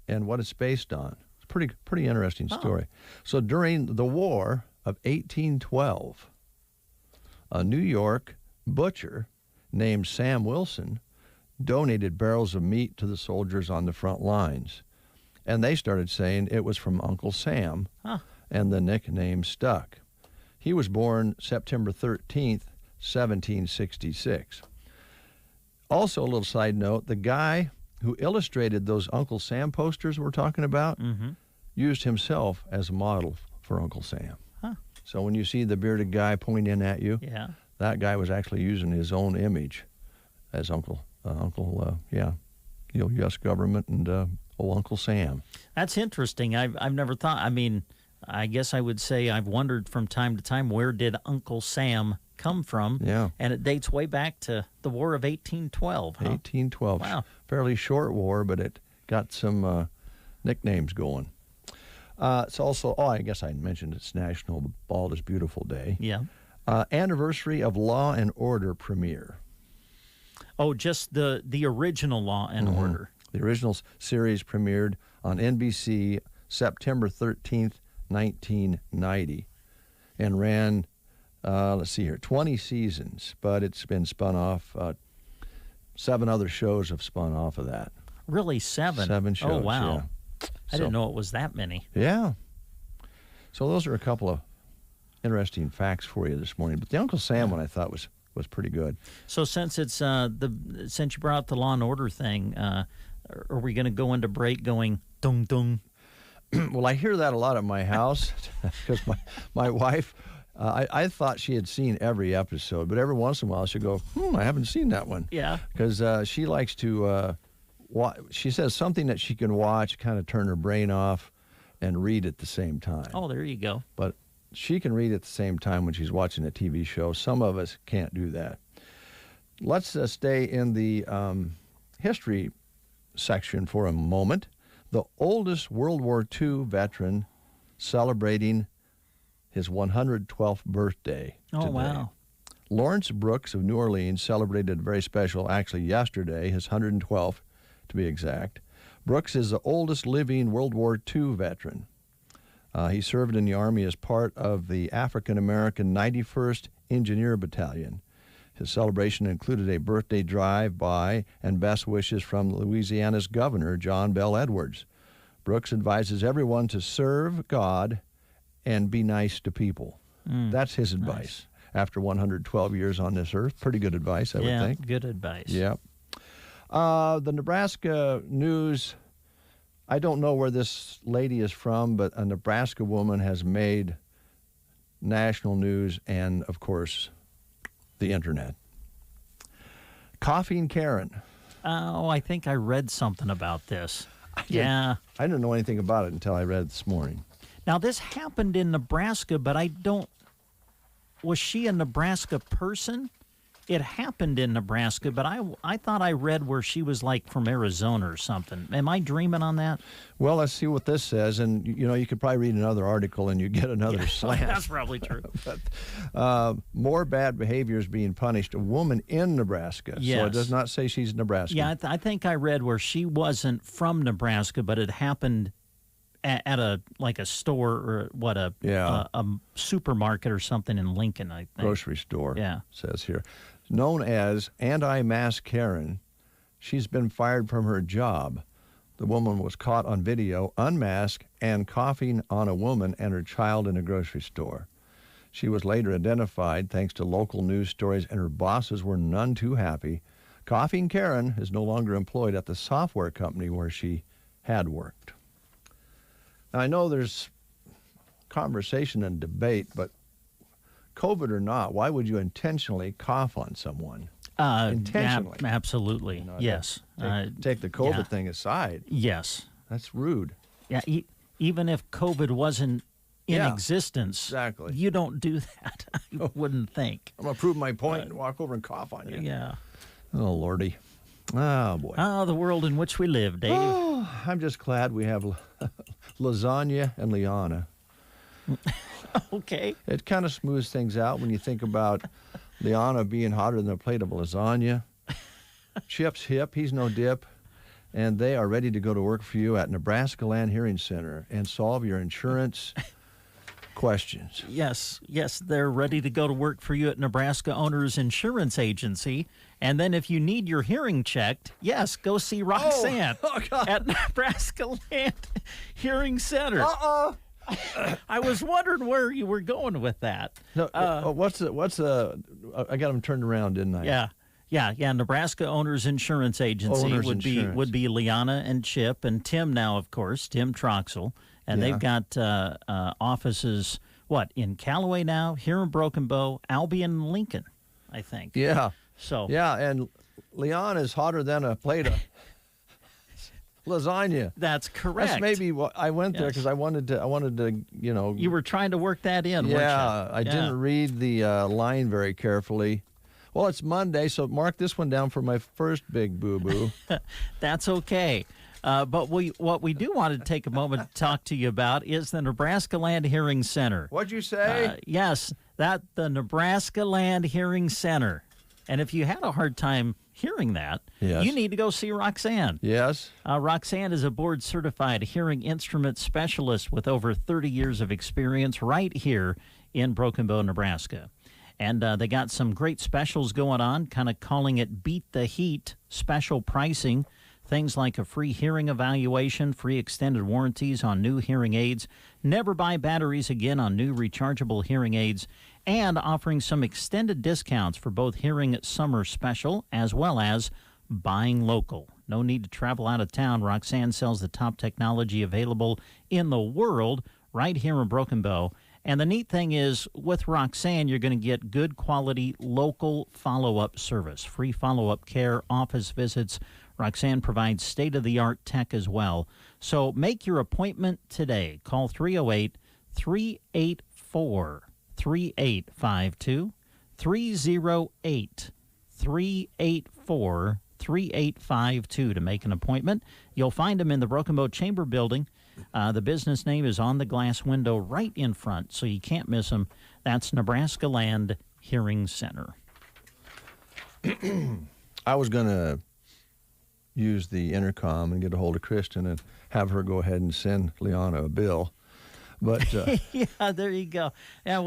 and what it's based on. It's a pretty interesting story. So during the War of 1812, a New York butcher named Sam Wilson donated barrels of meat to the soldiers on the front lines. And they started saying it was from Uncle Sam, and the nickname stuck. He was born September 13th, 1766. Also, a little side note, the guy who illustrated those Uncle Sam posters we're talking about used himself as a model for Uncle Sam. So when you see the bearded guy pointing at you, that guy was actually using his own image as U.S. government and old Uncle Sam. That's interesting. I've never thought. I mean, I guess I would say I've wondered from time to time, where did Uncle Sam come from? Yeah. And it dates way back to the War of 1812. 1812. Wow. Fairly short war, but it got some nicknames going. It's also, I guess I mentioned it's National Bald is Beautiful Day. Yeah. Anniversary of Law and Order premiere. Oh, just the original Law and Order. The original series premiered on NBC September 13th, 1990, and ran, 20 seasons, but it's been spun off. 7 other shows have spun off of that. Really, 7? 7 shows, Oh, wow. yeah. I didn't know it was that many. Yeah. So those are a couple of interesting facts for you this morning. But the Uncle Sam one I thought was pretty good. So since it's since you brought up the Law and Order thing, are we going to go into break going dung dung? Well, I hear that a lot at my house because my wife, I thought she had seen every episode, but every once in a while she'll go, I haven't seen that one. Yeah. Because she likes to, she says something that she can watch, kind of turn her brain off and read at the same time. Oh, there you go. But she can read at the same time when she's watching a TV show. Some of us can't do that. Let's stay in the history section for a moment. The oldest World War II veteran celebrating his 112th birthday today. Oh, wow. Lawrence Brooks of New Orleans celebrated very special, actually yesterday, his 112th to be exact. Brooks is the oldest living World War II veteran. He served in the Army as part of the African-American 91st Engineer Battalion. His celebration included a birthday drive-by and best wishes from Louisiana's Governor, John Bell Edwards. Brooks advises everyone to serve God and be nice to people. That's his advice. After 112 years on this earth, pretty good advice, I would think. Yeah, good advice. Yep. The Nebraska news, I don't know where this lady is from, but a Nebraska woman has made national news and, of course, the internet. Coughing Karen. Oh, I think I read something about this. I didn't know anything about it until I read it this morning. Now, this happened in Nebraska, but was she a Nebraska person? it happened in Nebraska, but I thought I read where she was like from Arizona or something. Am I dreaming on that? Well, let's see what this says, and you could probably read another article and you get another slant. That's probably true. But, more bad behavior is being punished. A woman in Nebraska, yes. So it does not say she's Nebraska. Yeah, I think I read where she wasn't from Nebraska, but it happened at a store or a supermarket or something in Lincoln, I think. Grocery store. Yeah, says here, known as Anti-Mask Karen. She's been fired from her job. The woman was caught on video unmasked and coughing on a woman and her child in a grocery store. She was later identified thanks to local news stories, and her bosses were none too happy. Coughing Karen is no longer employed at the software company where she had worked. Now, I know there's conversation and debate, but COVID or not, why would you intentionally cough on someone? Intentionally. Yeah, absolutely. Yes. Take the COVID thing aside. Yes. That's rude. Yeah. Even if COVID wasn't in existence, exactly. You don't do that. I wouldn't think. I'm going to prove my point and walk over and cough on you. Yeah. Oh, Lordy. Oh, boy. Oh, the world in which we live, Dave. Oh, I'm just glad we have lasagna and Liana. Okay. It kind of smooths things out when you think about Liana being hotter than a plate of lasagna. Chip's hip, he's no dip. And they are ready to go to work for you at Nebraska Land Hearing Center and solve your insurance questions. Yes, they're ready to go to work for you at Nebraska Owners Insurance Agency. And then if you need your hearing checked, yes, go see Roxanne at Nebraska Land Hearing Center. I was wondering where you were going with that. No, I got them turned around, didn't I? Yeah. Nebraska Owners Insurance Agency would be Liana and Chip and Tim now, of course, Tim Troxel. And they've got offices, in Callaway now, here in Broken Bow, Albion, Lincoln, I think. Yeah. So. Yeah, and Liana is hotter than a plate of lasagna. That's correct. That's maybe what I went there because I wanted to. You were trying to work that in, weren't you? I didn't read the line very carefully. Well, it's Monday, so mark this one down for my first big boo-boo. That's okay. But what we do want to take a moment to talk to you about is the Nebraska Land Hearing Center. What'd you say? Yes, the Nebraska Land Hearing Center. And if you had a hard time hearing that, you need to go see Roxanne. Yes. Roxanne is a board-certified hearing instrument specialist with over 30 years of experience right here in Broken Bow, Nebraska. And they got some great specials going on, kind of calling it Beat the Heat special pricing. Things like a free hearing evaluation, free extended warranties on new hearing aids, never buy batteries again on new rechargeable hearing aids, and offering some extended discounts for both Hearing Summer Special as well as buying local. No need to travel out of town. Roxanne sells the top technology available in the world right here in Broken Bow. And the neat thing is, with Roxanne, you're going to get good quality local follow-up service, free follow-up care, office visits. Roxanne provides state-of-the-art tech as well. So make your appointment today. Call 308-384-3852, 308-384-3852 to make an appointment. You'll find them in the Broken Bow Chamber Building. The business name is on the glass window right in front, so you can't miss them. That's Nebraska Land Hearing Center. I was going to use the intercom and get a hold of Kristen and have her go ahead and send Liana a bill. But yeah, there you go. Yeah,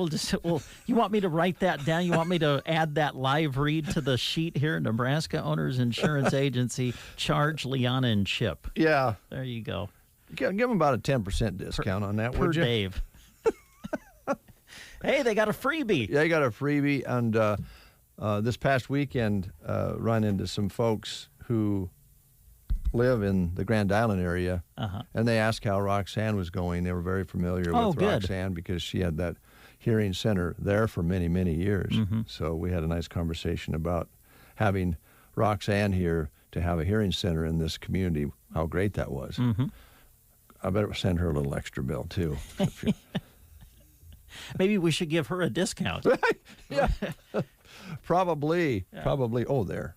you want me to write that down? You want me to add that live read to the sheet here? Nebraska Owners Insurance Agency, charge Liana and Chip. Yeah. There you go. Give them about a 10% discount on that, would you? Per Dave. Hey, they got a freebie. Yeah, they got a freebie. And this past weekend, run into some folks who live in the Grand Island area, and they asked how Roxanne was going. They were very familiar with Roxanne because she had that hearing center there for many, many years. Mm-hmm. So we had a nice conversation about having Roxanne here to have a hearing center in this community, how great that was. Mm-hmm. I better send her a little extra bill, too. Maybe we should give her a discount. Yeah. Probably. Oh, there.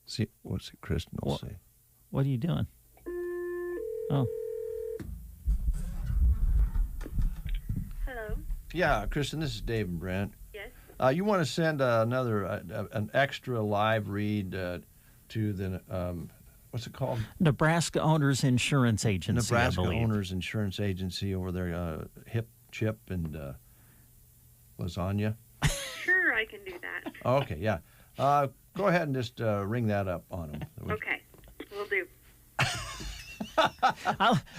See, what's it, Kristen will say? What are you doing? Oh. Hello. Yeah, Kristen, this is Dave and Brent. Yes. You want to send an extra live read to the, what's it called? Nebraska Owners Insurance Agency, Nebraska I believe. Owners Insurance Agency over there, Hip, Chip, and Lasagna. Sure, I can do that. Okay, yeah. Go ahead and just ring that up on them. Okay, will do.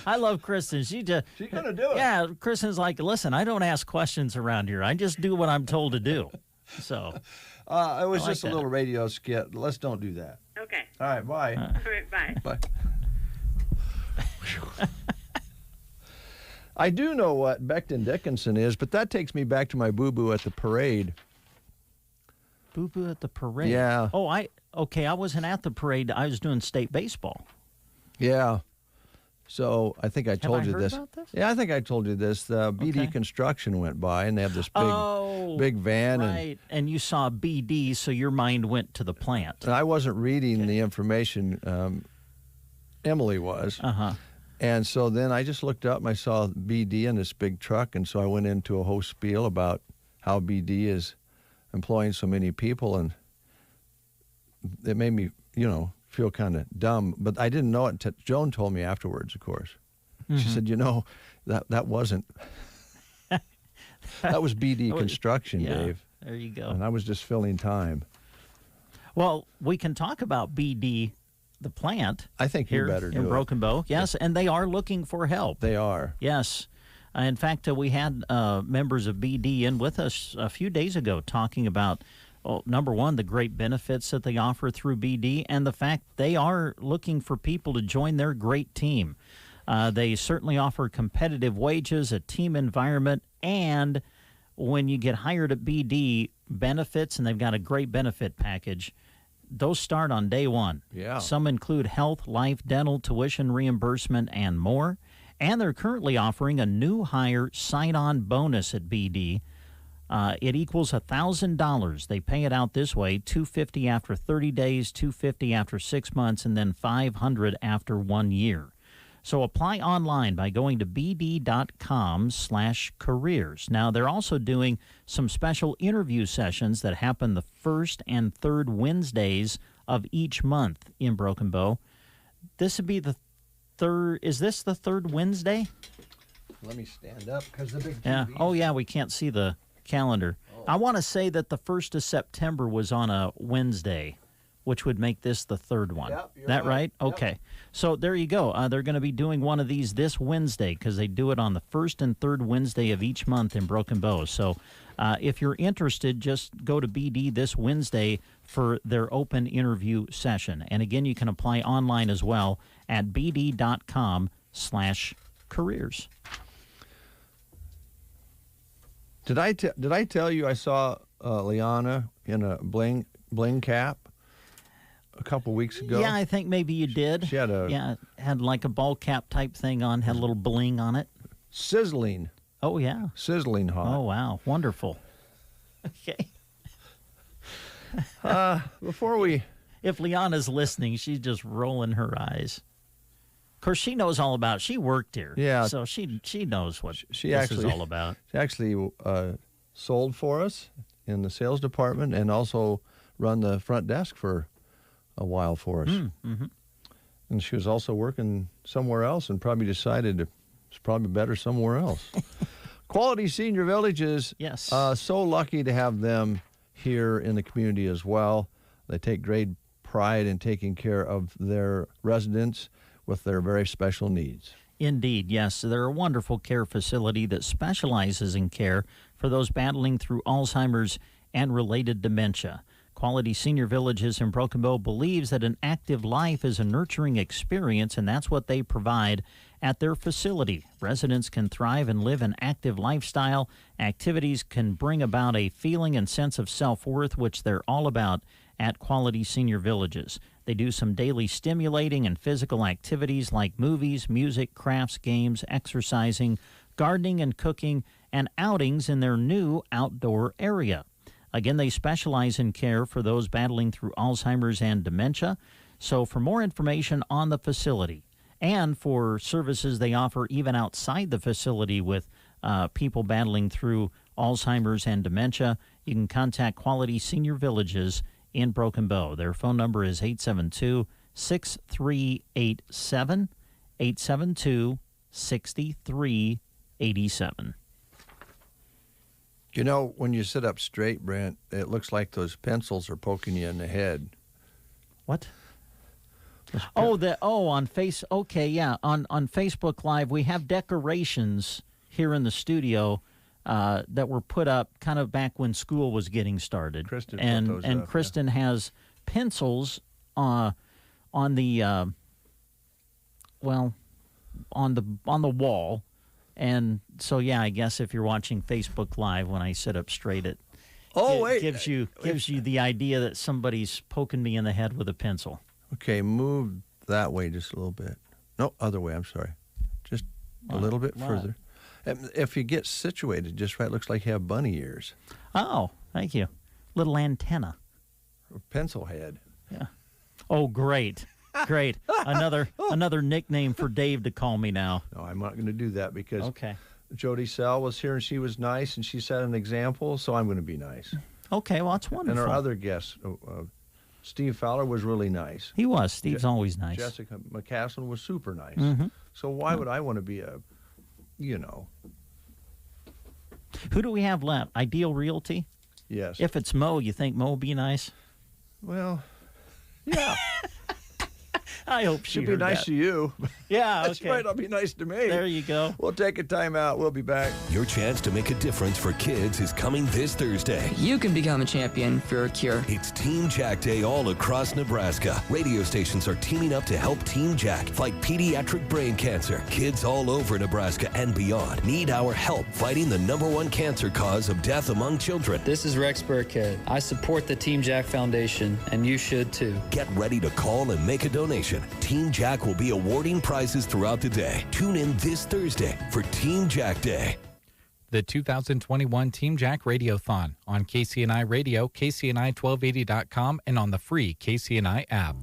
I love Kristen. She's going to do it. Yeah, Kristen's like, listen, I don't ask questions around here. I just do what I'm told to do. So it was just a little radio skit. Let's don't do that. Okay. All right, bye. All right, bye. Bye. I do know what Becton Dickinson is, but that takes me back to my boo-boo at the parade. Boo-boo at the parade? Yeah. Oh, I wasn't at the parade. I was doing state baseball. Yeah. So I think I told you this. About this? Yeah, I think I told you this. The BD Construction went by, and they have this big van. Right. And you saw BD, so your mind went to the plant. And I wasn't reading the information. Emily was. Uh-huh. And so then I just looked up and I saw BD in this big truck, and so I went into a whole spiel about how BD is employing so many people, and it made me, feel kind of dumb. But I didn't know it until Joan told me afterwards, of course. Mm-hmm. She said, that wasn't, that was BD Construction, Dave. There you go. And I was just filling time. Well, we can talk about BD, the plant. I think you better do in it. Broken Bow. Yes, and they are looking for help. They are. Yes. In fact, we had members of BD in with us a few days ago talking about, number one, the great benefits that they offer through BD, and the fact they are looking for people to join their great team. They certainly offer competitive wages, a team environment, and when you get hired at BD, benefits, and they've got a great benefit package. Those start on day one. Yeah. Some include health, life, dental, tuition reimbursement, and more. And they're currently offering a new hire sign-on bonus at BD. It equals $1,000. They pay it out this way: $250 after 30 days, $250 after 6 months, and then $500 after 1 year. So apply online by going to bd.com/careers. Now, they're also doing some special interview sessions that happen the first and third Wednesdays of each month in Broken Bow. This would be the third. Is this the third Wednesday? Let me stand up because the big TV. Yeah. Oh, yeah, we can't see the calendar. I want to say that the 1st of September was on a Wednesday, which would make this the third one. Yep, you're that right? Yep. Okay. So there you go. They're going to be doing one of these this Wednesday because they do it on the first and third Wednesday of each month in Broken Bow. So if you're interested, just go to BD this Wednesday for their open interview session. And again, you can apply online as well at bd.com/careers. Did I tell you I saw Liana in a bling cap a couple weeks ago? Yeah, I think maybe you did. She had had like a ball cap type thing on, had a little bling on it. Sizzling. Oh, yeah. Sizzling hot. Oh, wow. Wonderful. Okay. Before we... If Liana's listening, she's just rolling her eyes. Of course, she knows all about it. She worked here. Yeah. So she knows what she this actually, is all about. She actually sold for us in the sales department and also run the front desk for a while for us. Mm-hmm. And she was also working somewhere else and probably decided it's probably better somewhere else. Quality Senior Villages. Yes. So lucky to have them here in the community as well. They take great pride in taking care of their residents with their very special needs. Indeed, yes. They're a wonderful care facility that specializes in care for those battling through Alzheimer's and related dementia. Quality Senior Villages in Broken Bow believes that an active life is a nurturing experience, and that's what they provide at their facility. Residents can thrive and live an active lifestyle. Activities can bring about a feeling and sense of self-worth, which they're all about at Quality Senior Villages. They do some daily stimulating and physical activities like movies, music, crafts, games, exercising, gardening and cooking, and outings in their new outdoor area. Again, they specialize in care for those battling through Alzheimer's and dementia. So for more information on the facility and for services they offer even outside the facility with people battling through Alzheimer's and dementia, you can contact Quality Senior Villages in Broken Bow. Their phone number is 872-6387, 872-6387. You know, when you sit up straight, Brent, it looks like those pencils are poking you in the head. What? On Facebook Live, we have decorations here in the studio that were put up kind of back when school was getting started. Kristen and put those up, Kristen has pencils on the wall. And so, yeah, I guess if you're watching Facebook Live when I sit up straight, it gives you the idea that somebody's poking me in the head with a pencil. Okay, move that way just a little bit. No, other way, I'm sorry. Just a little bit further. If you get situated just right, it looks like you have bunny ears. Oh, thank you. Little antenna. Or pencil head. Yeah. Oh, great. Great. Another nickname for Dave to call me now. No, I'm not going to do that because Jody Sell was here and she was nice and she set an example, so I'm going to be nice. Okay, well, that's wonderful. And our other guests, Steve Fowler was really nice. He was. Steve's always nice. Jessica McCaslin was super nice. Mm-hmm. So why would I want to be Who do we have left? Ideal Realty? Yes. If it's Mo, you think Mo will be nice? Well, yeah. I hope she'll be nice to you. Yeah, okay. She might not be nice to me. There you go. We'll take a time out. We'll be back. Your chance to make a difference for kids is coming this Thursday. You can become a champion for a cure. It's Team Jack Day all across Nebraska. Radio stations are teaming up to help Team Jack fight pediatric brain cancer. Kids all over Nebraska and beyond need our help fighting the #1 cancer cause of death among children. This is Rex Burkhead. I support the Team Jack Foundation, and you should too. Get ready to call and make a donation. Team Jack will be awarding prizes throughout the day. Tune in this Thursday for Team Jack Day. The 2021 Team Jack Radiothon on KCNI Radio, KCNI1280.com, and on the free KCNI app.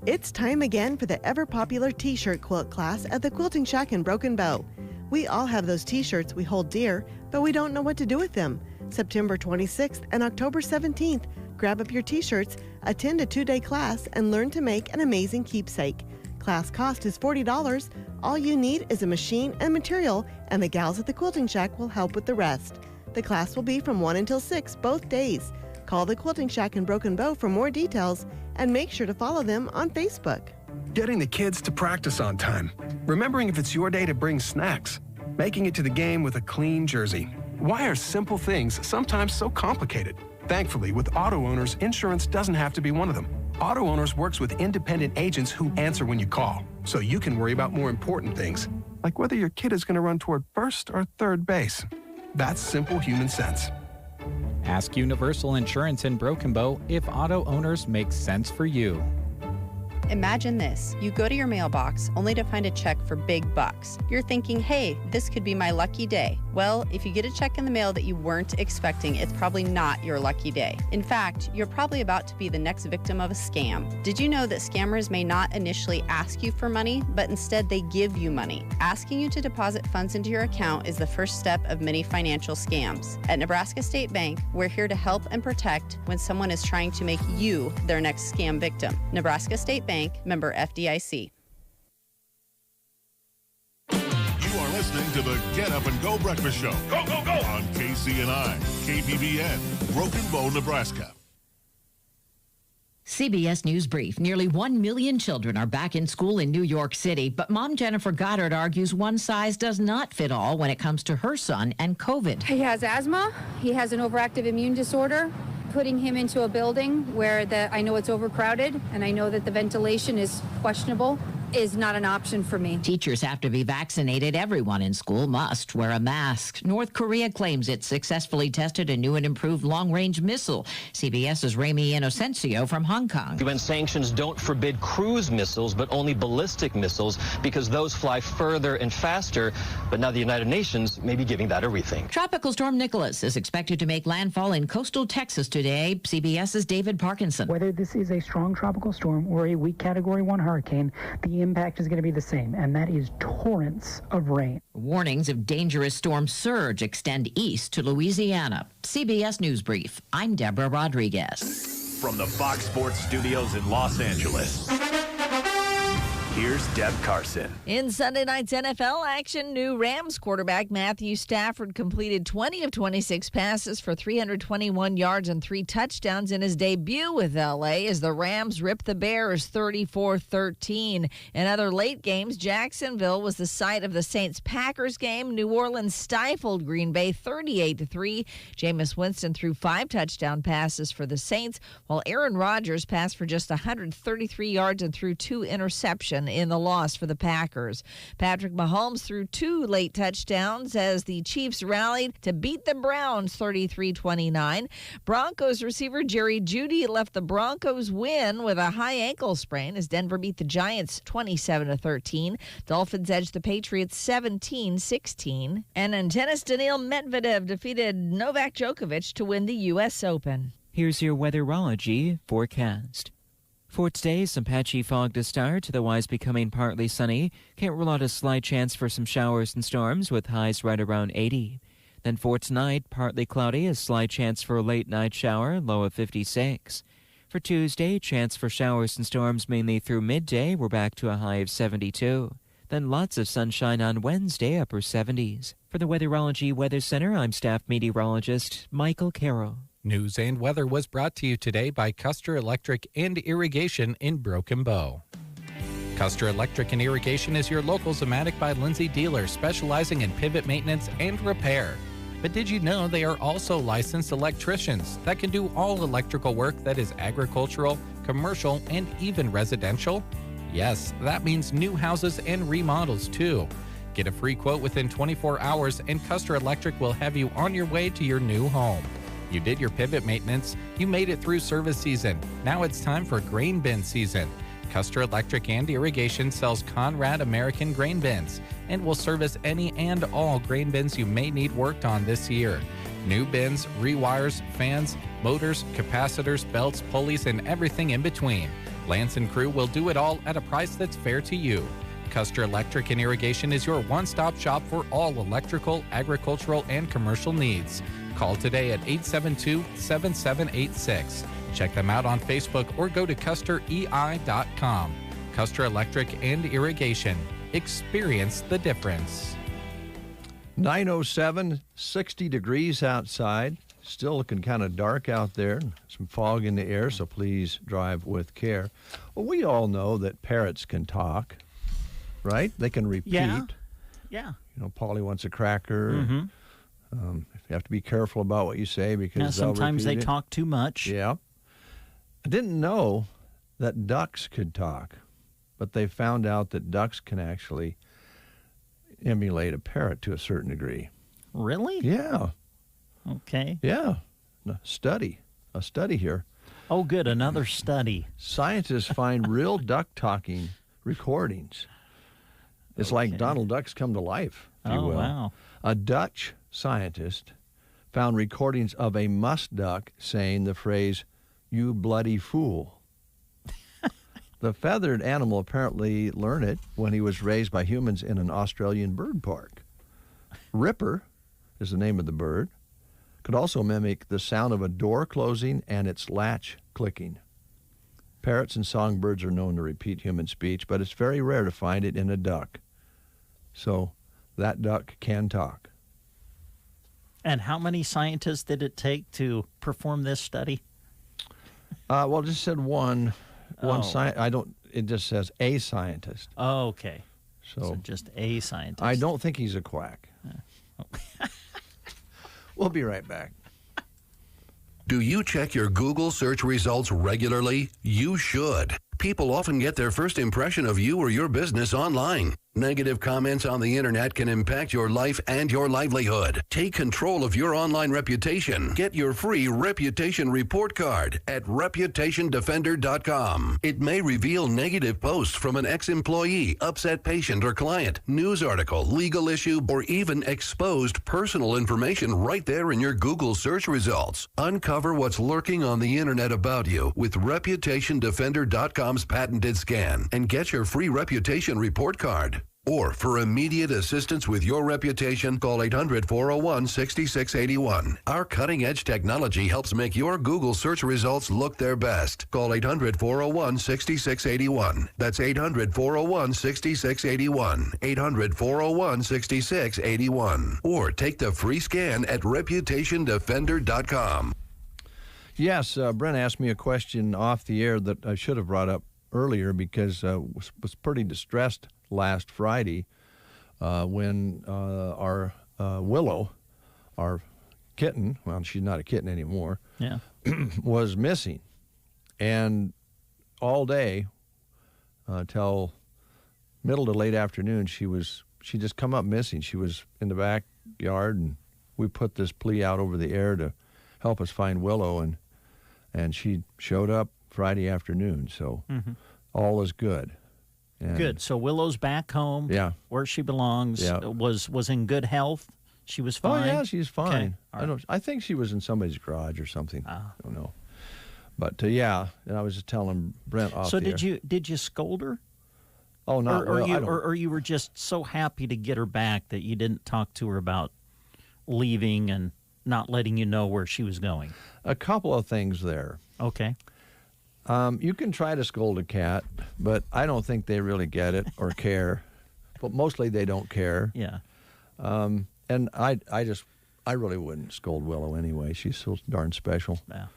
It's time again for the ever-popular T-shirt quilt class at the Quilting Shack in Broken Bow. We all have those T-shirts we hold dear, but we don't know what to do with them. September 26th and October 17th, grab up your T-shirts, attend a 2-day class, and learn to make an amazing keepsake. Class cost is $40. All you need is a machine and material, and the gals at the Quilting Shack will help with the rest. The class will be from 1 until 6 both days. Call the Quilting Shack in Broken Bow for more details, and make sure to follow them on Facebook. Getting the kids to practice on time. Remembering if it's your day to bring snacks. Making it to the game with a clean jersey. Why are simple things sometimes so complicated? Thankfully, with auto owners, insurance doesn't have to be one of them. Auto Owners works with independent agents who answer when you call, so you can worry about more important things, like whether your kid is going to run toward first or third base. That's simple human sense. Ask Universal Insurance in Broken Bow if auto owners make sense for you. Imagine this. You go to your mailbox only to find a check for big bucks. You're thinking, hey, this could be my lucky day. Well, if you get a check in the mail that you weren't expecting, it's probably not your lucky day. In fact, you're probably about to be the next victim of a scam. Did you know that scammers may not initially ask you for money, but instead they give you money? Asking you to deposit funds into your account is the first step of many financial scams. At Nebraska State Bank, we're here to help and protect when someone is trying to make you their next scam victim. Nebraska State Bank, member FDIC. You are listening to the Get Up and Go Breakfast Show. Go, go, go! On KCNI, KPBN, Broken Bow, Nebraska. CBS News Brief. Nearly 1 million children are back in school in New York City, but Mom Jennifer Goddard argues one size does not fit all when it comes to her son and COVID. He has asthma. He has an overactive immune disorder. Putting him into a building where I know it's overcrowded and I know that the ventilation is questionable. is not an option for me. Teachers have to be vaccinated. Everyone in school must wear a mask. North Korea claims it successfully tested a new and improved long-range missile. CBS's Rami Inocencio from Hong Kong. UN sanctions don't forbid cruise missiles, but only ballistic missiles, because those fly further and faster. But now the United Nations may be giving that a rethink. Tropical storm Nicholas is expected to make landfall in coastal Texas today. CBS's David Parkinson. Whether this is a strong tropical storm or a weak Category 1 hurricane, the impact is going to be the same, and that is torrents of rain. Warnings of dangerous storm surge extend east to Louisiana. CBS News Brief. I'm Deborah Rodriguez. From the Fox Sports Studios in Los Angeles, here's Deb Carson. In Sunday night's NFL action, new Rams quarterback Matthew Stafford completed 20 of 26 passes for 321 yards and 3 touchdowns in his debut with L.A. as the Rams ripped the Bears 34-13. In other late games, Jacksonville was the site of the Saints-Packers game. New Orleans stifled Green Bay 38-3. Jameis Winston threw 5 touchdown passes for the Saints, while Aaron Rodgers passed for just 133 yards and threw 2 interceptions in the loss for the Packers. Patrick Mahomes threw 2 late touchdowns as the Chiefs rallied to beat the Browns 33-29. Broncos receiver Jerry Jeudy left the Broncos win with a high ankle sprain as Denver beat the Giants 27-13. Dolphins edged the Patriots 17-16. And in tennis, Daniil Medvedev defeated Novak Djokovic to win the U.S. Open. Here's your weatherology forecast. For today, some patchy fog to start, otherwise becoming partly sunny. Can't rule out a slight chance for some showers and storms with highs right around 80. Then for tonight, partly cloudy, a slight chance for a late night shower, low of 56. For Tuesday, chance for showers and storms mainly through midday. We're back to a high of 72. Then lots of sunshine on Wednesday, upper 70s. For the Weatherology Weather Center, I'm staff meteorologist Michael Carroll. News and weather was brought to you today by Custer Electric and Irrigation in Broken Bow. Custer Electric and Irrigation is your local Zematic by Lindsay dealer specializing in pivot maintenance and repair. But did you know they are also licensed electricians that can do all electrical work that is agricultural, commercial, and even residential? Yes, that means new houses and remodels too. Get a free quote within 24 hours and Custer Electric will have you on your way to your new home. You did your pivot maintenance, you made it through service season. Now it's time for grain bin season. Custer Electric and Irrigation sells Conrad American grain bins and will service any and all grain bins you may need worked on this year. New bins, rewires, fans, motors, capacitors, belts, pulleys, and everything in between. Lance and crew will do it all at a price that's fair to you. Custer Electric and Irrigation is your one-stop shop for all electrical, agricultural, and commercial needs. Call today at 872-7786. Check them out on Facebook or go to custerei.com. Custer Electric and Irrigation. Experience the difference. 9:07, 60 degrees outside. Still looking kind of dark out there. Some fog in the air, so please drive with care. Well, we all know that parrots can talk, right? They can repeat. Yeah. You know, Polly wants a cracker. Mm-hmm. You have to be careful about what you say because sometimes they talk too much. Yeah. I didn't know that ducks could talk, but they found out that ducks can actually emulate a parrot to a certain degree. Really? Yeah. Okay. Yeah. A study here. Oh, good. Another study. Scientists find real duck talking recordings. It's like Donald Duck's come to life, if you will. Wow. A Dutch scientist found recordings of a musk duck saying the phrase, "You bloody fool." The feathered animal apparently learned it when he was raised by humans in an Australian bird park. Ripper is the name of the bird. Could also mimic the sound of a door closing and its latch clicking. Parrots and songbirds are known to repeat human speech, but it's very rare to find it in a duck. So that duck can talk. And how many scientists did it take to perform this study? Well, it just said one it just says a scientist. Oh, okay. So just a scientist. I don't think he's a quack. We'll be right back. Do you check your Google search results regularly? You should. People often get their first impression of you or your business online. Negative comments on the internet can impact your life and your livelihood. Take control of your online reputation. Get your free reputation report card at reputationdefender.com. It may reveal negative posts from an ex-employee, upset patient or client, news article, legal issue, or even exposed personal information right there in your Google search results. Uncover what's lurking on the internet about you with reputationdefender.com's patented scan and get your free reputation report card. Or for immediate assistance with your reputation, call 800-401-6681. Our cutting-edge technology helps make your Google search results look their best. Call 800-401-6681. That's 800-401-6681. 800-401-6681. Or take the free scan at reputationdefender.com. Yes, Brent asked me a question off the air that I should have brought up earlier because was pretty distressed last Friday when our Willow, our kitten, well, she's not a kitten anymore, was missing. And all day till middle to late afternoon, she just come up missing. She was in the backyard, and we put this plea out over the air to help us find Willow, and she showed up Friday afternoon, so all is good. And good. So Willow's back home. Yeah. Where she belongs. Yeah. Was in good health. She was fine. Oh yeah, she's fine. Okay. I think she was in somebody's garage or something. I don't know. But yeah, and I was just telling Brent off. So the air. did you scold her? Oh no, or you were just so happy to get her back that you didn't talk to her about leaving and not letting you know where she was going? A couple of things there. Okay. You can try to scold a cat, but I don't think they really get it or care. But mostly they don't care. Yeah. And I really wouldn't scold Willow anyway. She's so darn special. Yeah.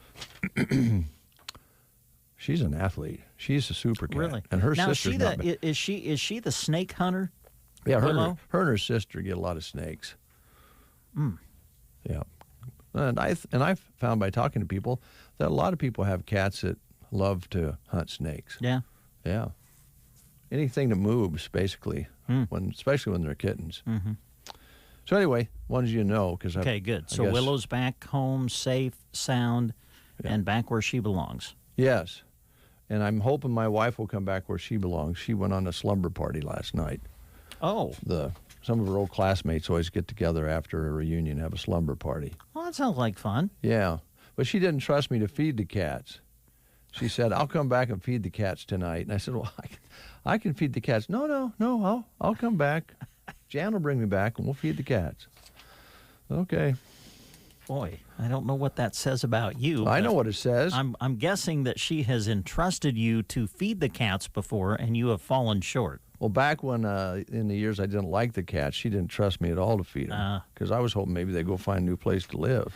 She's an athlete. She's a super cat. Really? And her now, sister's not bad. is she the snake hunter? Yeah, Willow? her and her sister get a lot of snakes. Yeah. And I've found by talking to people that a lot of people have cats that love to hunt snakes. Yeah. Yeah. Anything that moves, basically, especially when they're kittens. Mm-hmm. So anyway, wanted you to know because okay, good. So Willow's back home, safe, sound, and back where she belongs. Yes, and I'm hoping my wife will come back where she belongs. She went on a slumber party last night. Oh. Some of her old classmates always get together after a reunion, have a slumber party. Well, that sounds like fun. Yeah, but she didn't trust me to feed the cats. She said, "I'll come back and feed the cats tonight." And I said, "Well, I can feed the cats." No, I'll come back. Jan will bring me back, and we'll feed the cats. Okay. Boy, I don't know what that says about you. I know what it says. I'm guessing that she has entrusted you to feed the cats before, and you have fallen short. Well, back when in the years I didn't like the cats, she didn't trust me at all to feed them because I was hoping maybe they'd go find a new place to live.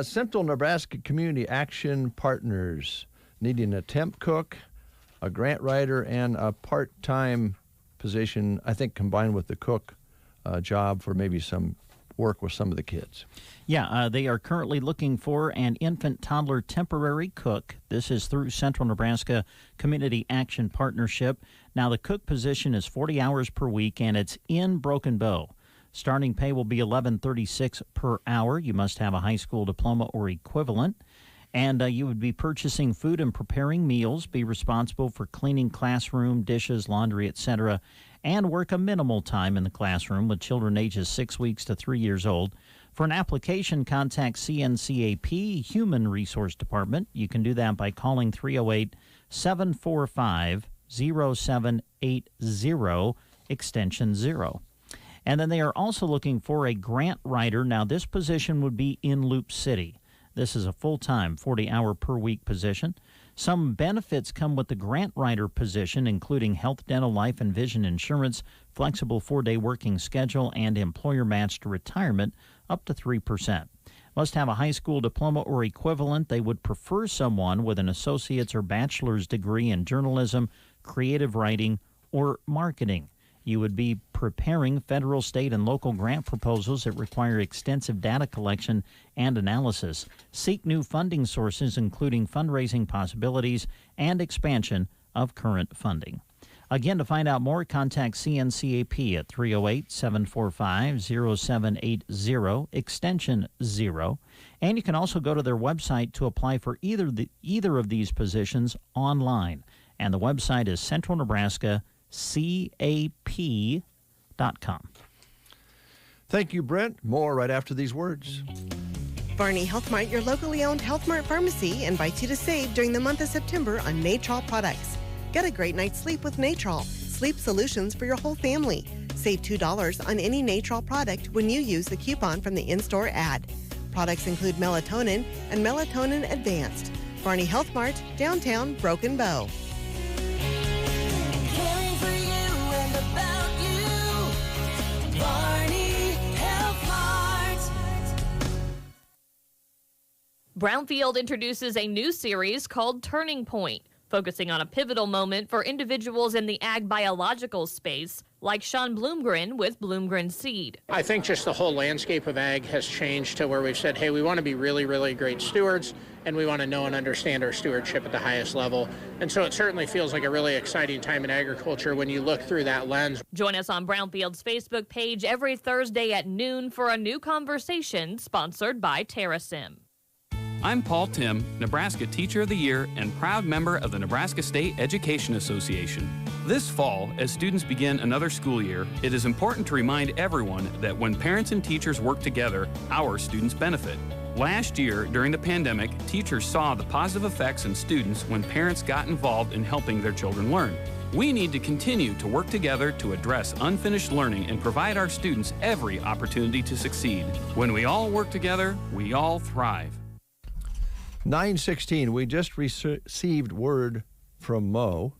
Central Nebraska Community Action Partners needing a temp cook, a grant writer, and a part-time position, I think combined with the cook job for maybe some work with some of the kids. Yeah, they are currently looking for an infant toddler temporary cook. This is through Central Nebraska Community Action Partnership. Now, the cook position is 40 hours per week, and it's in Broken Bow. Starting pay will be $11.36 per hour. You must have a high school diploma or equivalent. And you would be purchasing food and preparing meals, be responsible for cleaning classroom, dishes, laundry, etc., and work a minimal time in the classroom with children ages 6 weeks to 3 years old. For an application, contact CNCAP Human Resource Department. You can do that by calling 308-745-0780, extension 0. And then they are also looking for a grant writer. Now, this position would be in Loop City. This is a full-time, 40-hour per week position. Some benefits come with the grant writer position, including health, dental, life, and vision insurance, flexible 4-day working schedule, and employer-matched retirement up to 3%. Must have a high school diploma or equivalent. They would prefer someone with an associate's or bachelor's degree in journalism, creative writing, or marketing. You would be preparing federal, state, and local grant proposals that require extensive data collection and analysis. Seek new funding sources, including fundraising possibilities and expansion of current funding. Again, to find out more, contact CNCAP at 308-745-0780, extension 0. And you can also go to their website to apply for either of these positions online. And the website is centralnebraskacap.com. Thank you, Brent. More right after these words. Barney Health Mart, your locally owned Health Mart pharmacy, invites you to save during the month of September on Natrol products. Get a great night's sleep with Natrol, sleep solutions for your whole family. Save $2 on any Natrol product when you use the coupon from the in-store ad. Products include melatonin and melatonin advanced. Barney Health Mart, downtown Broken Bow. Caring for you and about you. Barney Health Mart. Brownfield introduces a new series called Turning Point, focusing on a pivotal moment for individuals in the ag biological space, like Sean Bloomgren with Bloomgren Seed. I think just the whole landscape of ag has changed to where we've said, hey, we want to be really, really great stewards, and we want to know and understand our stewardship at the highest level. And so it certainly feels like a really exciting time in agriculture when you look through that lens. Join us on Brownfield's Facebook page every Thursday at noon for a new conversation sponsored by TerraSim. I'm Paul Tim, Nebraska Teacher of the Year and proud member of the Nebraska State Education Association. This fall, as students begin another school year, it is important to remind everyone that when parents and teachers work together, our students benefit. Last year, during the pandemic, teachers saw the positive effects in students when parents got involved in helping their children learn. We need to continue to work together to address unfinished learning and provide our students every opportunity to succeed. When we all work together, we all thrive. 9:16, we just received word from Mo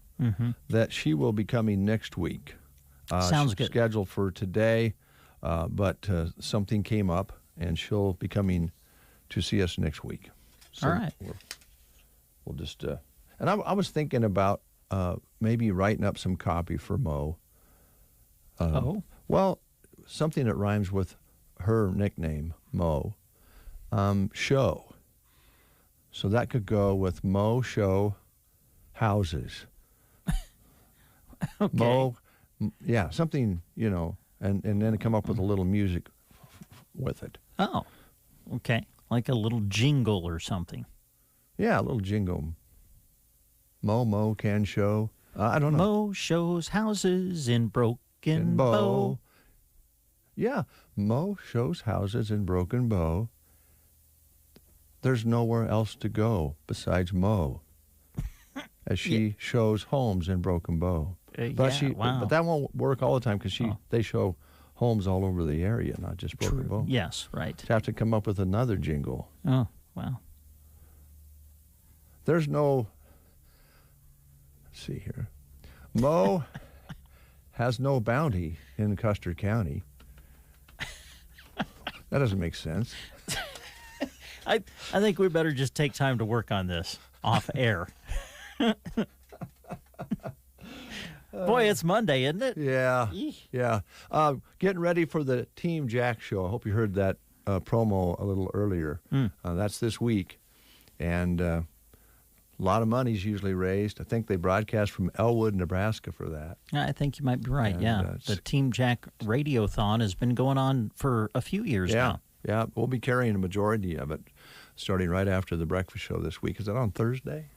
that she will be coming next week. Sounds good. Scheduled for today, but something came up, and she'll be coming to see us next week. So all right. We'll just... and I was thinking about maybe writing up some copy for Mo. Well, something that rhymes with her nickname, Mo. Show. So that could go with Mo Show Houses. Okay. Mo, yeah, something, and then come up with a little music with it. Oh, okay. Like a little jingle or something. Yeah, a little jingle. Mo can show. I don't know. Mo shows houses in Broken Bow. Yeah, Mo shows houses in Broken Bow. There's nowhere else to go besides Mo, as she shows homes in Broken Bow. But but that won't work all the time because they show homes all over the area, not just Broken Bow. Yes, right. You have to come up with another jingle. Oh, wow. There's no. Let's see here. Mo has no bounty in Custer County. That doesn't make sense. I think we better just take time to work on this off air. Boy, it's Monday, isn't it? Yeah, yeah. Getting ready for the Team Jack show. I hope you heard that promo a little earlier. That's this week, and a lot of money's usually raised. I think they broadcast from Elwood, Nebraska for that. I think you might be right, and, the Team Jack Radiothon has been going on for a few years now. Yeah, we'll be carrying a majority of it starting right after the breakfast show this week. Is that on Thursday?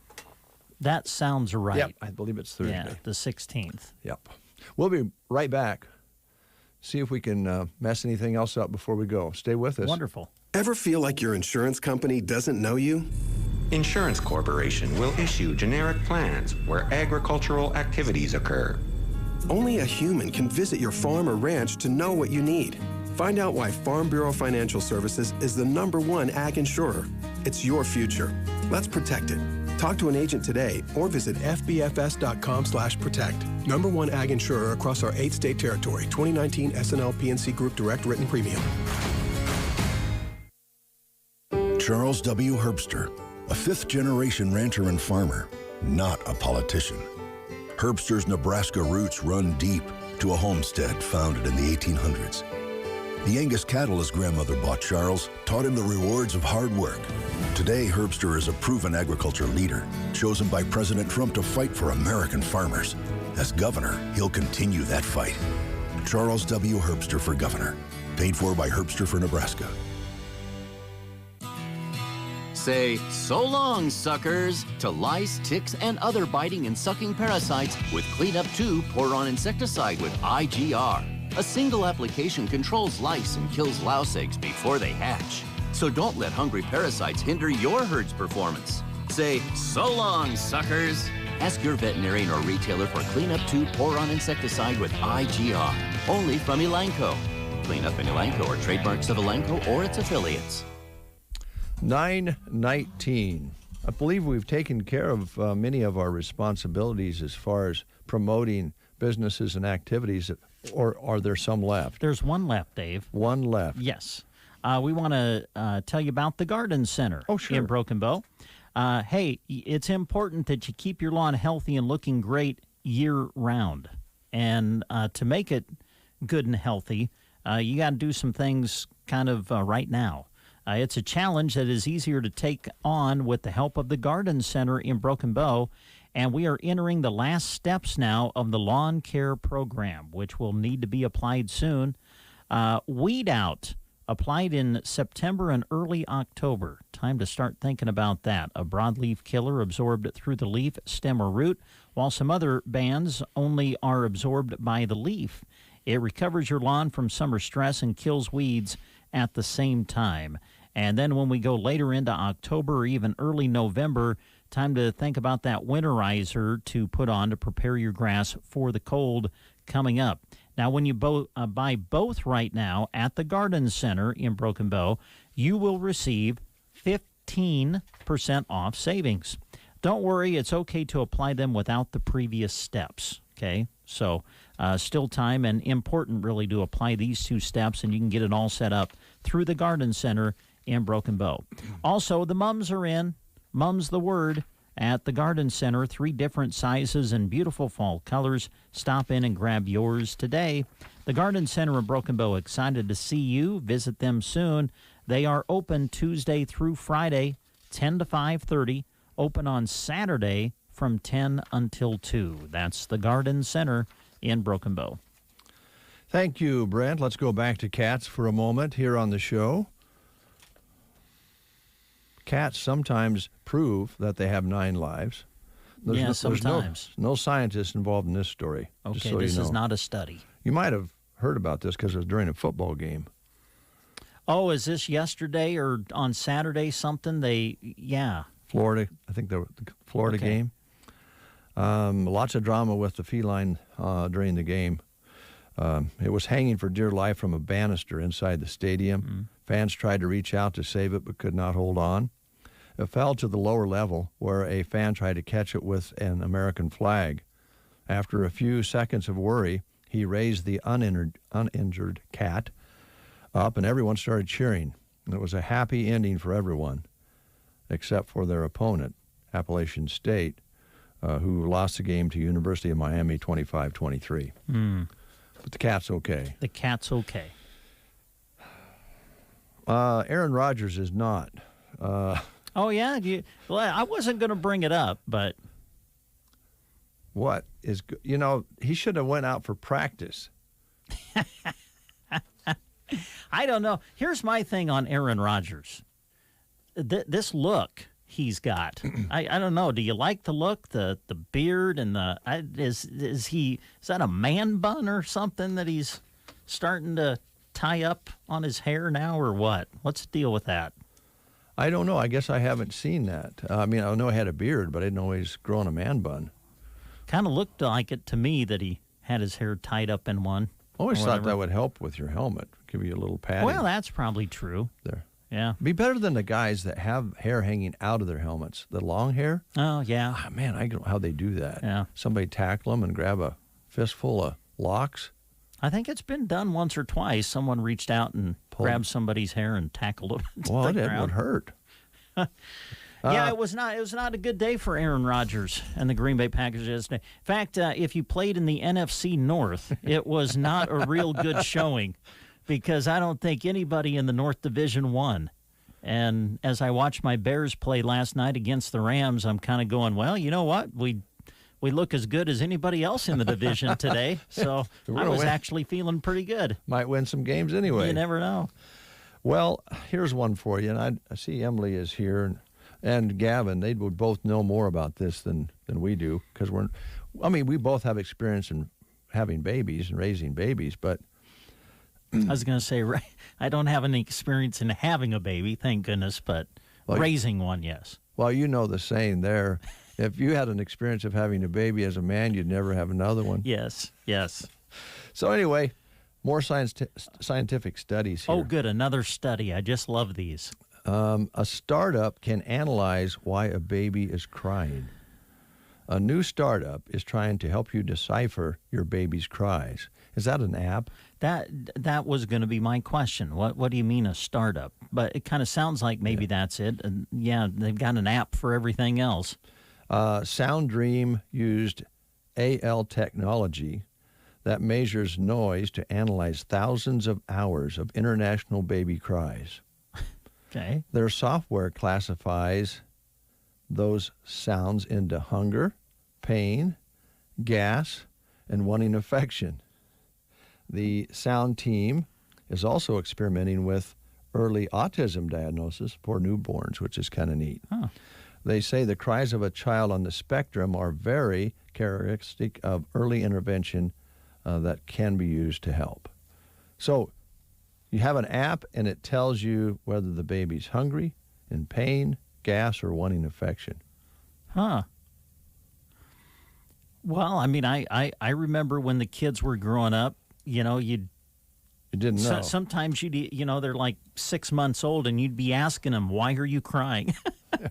That sounds right. Yep, I believe it's Thursday. Yeah, the 16th. Yep. We'll be right back. See if we can mess anything else up before we go. Stay with us. Wonderful. Ever feel like your insurance company doesn't know you? Insurance Corporation will issue generic plans where agricultural activities occur. Only a human can visit your farm or ranch to know what you need. Find out why Farm Bureau Financial Services is the #1 ag insurer. It's your future. Let's protect it. Talk to an agent today or visit fbfs.com/protect. #1 ag insurer across our 8-state territory. 2019 SNL PNC Group Direct Written Premium. Charles W. Herbster, a 5th-generation rancher and farmer, not a politician. Herbster's Nebraska roots run deep to a homestead founded in the 1800s. The Angus cattle his grandmother bought Charles taught him the rewards of hard work. Today, Herbster is a proven agriculture leader, chosen by President Trump to fight for American farmers. As governor, he'll continue that fight. Charles W. Herbster for governor. Paid for by Herbster for Nebraska. Say, so long, suckers, to lice, ticks, and other biting and sucking parasites with Cleanup 2 Pour-On Insecticide with IGR. A single application controls lice and kills louse eggs before they hatch. So don't let hungry parasites hinder your herd's performance. Say, so long, suckers. Ask your veterinarian or retailer for Cleanup 2 Pour-On Insecticide with IGR. Only from Elanco. Cleanup and Elanco are trademarks of Elanco or its affiliates. 9:19. I believe we've taken care of many of our responsibilities as far as promoting businesses and activities, or are there some left? There's one left, Dave. One left. Yes. We want to tell you about the Garden Center in Broken Bow. Hey, it's important that you keep your lawn healthy and looking great year-round. And to make it good and healthy, you got to do some things kind of right now. It's a challenge that is easier to take on with the help of the Garden Center in Broken Bow. And we are entering the last steps now of the lawn care program, which will need to be applied soon. Weed Out, applied in September and early October. Time to start thinking about that. A broadleaf killer absorbed through the leaf, stem, or root, while some other bands only are absorbed by the leaf. It recovers your lawn from summer stress and kills weeds at the same time. And then when we go later into October or even early November, time to think about that winterizer to put on to prepare your grass for the cold coming up. Now, when you buy both right now at the Garden Center in Broken Bow, you will receive 15% off savings. Don't worry, it's okay to apply them without the previous steps, okay? So still time and important, really, to apply these two steps, and you can get it all set up through the Garden Center in Broken Bow. Also, the mums are in. Mum's the word at the Garden Center. 3 different sizes and beautiful fall colors. Stop in and grab yours today. The Garden Center in Broken Bow, excited to see you. Visit them soon. They are open Tuesday through Friday, 10 to 5:30. Open on Saturday from 10 until 2. That's the Garden Center in Broken Bow. Thank you, Brent. Let's go back to cats for a moment here on the show. Cats sometimes prove that they have 9 lives. Sometimes. There's no scientists involved in this story. Okay, so this you know. is not a study. You might have heard about this because it was during a football game. Oh, is this yesterday or on Saturday something? Florida, I think the Florida game. Lots of drama with the feline during the game. It was hanging for dear life from a banister inside the stadium. Mm-hmm. Fans tried to reach out to save it but could not hold on. It fell to the lower level where a fan tried to catch it with an American flag. After a few seconds of worry, he raised the uninjured cat up and everyone started cheering. And it was a happy ending for everyone except for their opponent, Appalachian State, who lost the game to University of Miami 25-23. But the cat's okay. The cat's okay. Aaron Rodgers is not. Oh, yeah? I wasn't going to bring it up, but... What is... he should have went out for practice. I don't know. Here's my thing on Aaron Rodgers. This look he's got. I don't know. Do you like the look? The beard and the... Is that a man bun or something that he's starting to tie up on his hair now or what? What's the deal with that? I don't know. I guess I haven't seen that. I mean, I know he had a beard, but I didn't know he's growing a man bun. Kind of looked like it to me that he had his hair tied up in one. Always thought that would help with your helmet. Give you a little padding. Well, that's probably true. There. Yeah. Be better than the guys that have hair hanging out of their helmets. The long hair. Oh, yeah. Oh, man, I don't know how they do that. Yeah. Somebody tackle them and grab a fistful of locks. I think it's been done once or twice. Someone reached out and grabbed somebody's hair and tackled them. Well, it would hurt. Yeah, it was not a good day for Aaron Rodgers and the Green Bay Packers yesterday. In fact, if you played in the NFC North, it was not a real good showing because I don't think anybody in the North Division won. And as I watched my Bears play last night against the Rams, I'm kind of going, well, you know what? We look as good as anybody else in the division today. So I was actually feeling pretty good. Might win some games anyway. You never know. Well, here's one for you. And I see Emily is here and Gavin. They would both know more about this than we do because we both have experience in having babies and raising babies, but I was going to say, I don't have any experience in having a baby, thank goodness, but raising one, yes. Well, you know the saying there. If you had an experience of having a baby as a man, you'd never have another one. Yes, yes. So anyway, more scientific studies here. Oh, good, another study. I just love these. A startup can analyze why a baby is crying. A new startup is trying to help you decipher your baby's cries. Is that an app? That was going to be my question. What do you mean a startup? But it kind of sounds like maybe that's it. And yeah, they've got an app for everything else. Sound Dream used AL technology that measures noise to analyze thousands of hours of international baby cries. Okay. Their software classifies those sounds into hunger, pain, gas, and wanting affection. The sound team is also experimenting with early autism diagnosis for newborns, which is kind of neat. Huh. They say the cries of a child on the spectrum are very characteristic of early intervention that can be used to help. So you have an app, and it tells you whether the baby's hungry, in pain, gas, or wanting affection. Huh. Well, I mean, I remember when the kids were growing up, you didn't know. Sometimes they're like 6 months old, and you'd be asking them, "Why are you crying?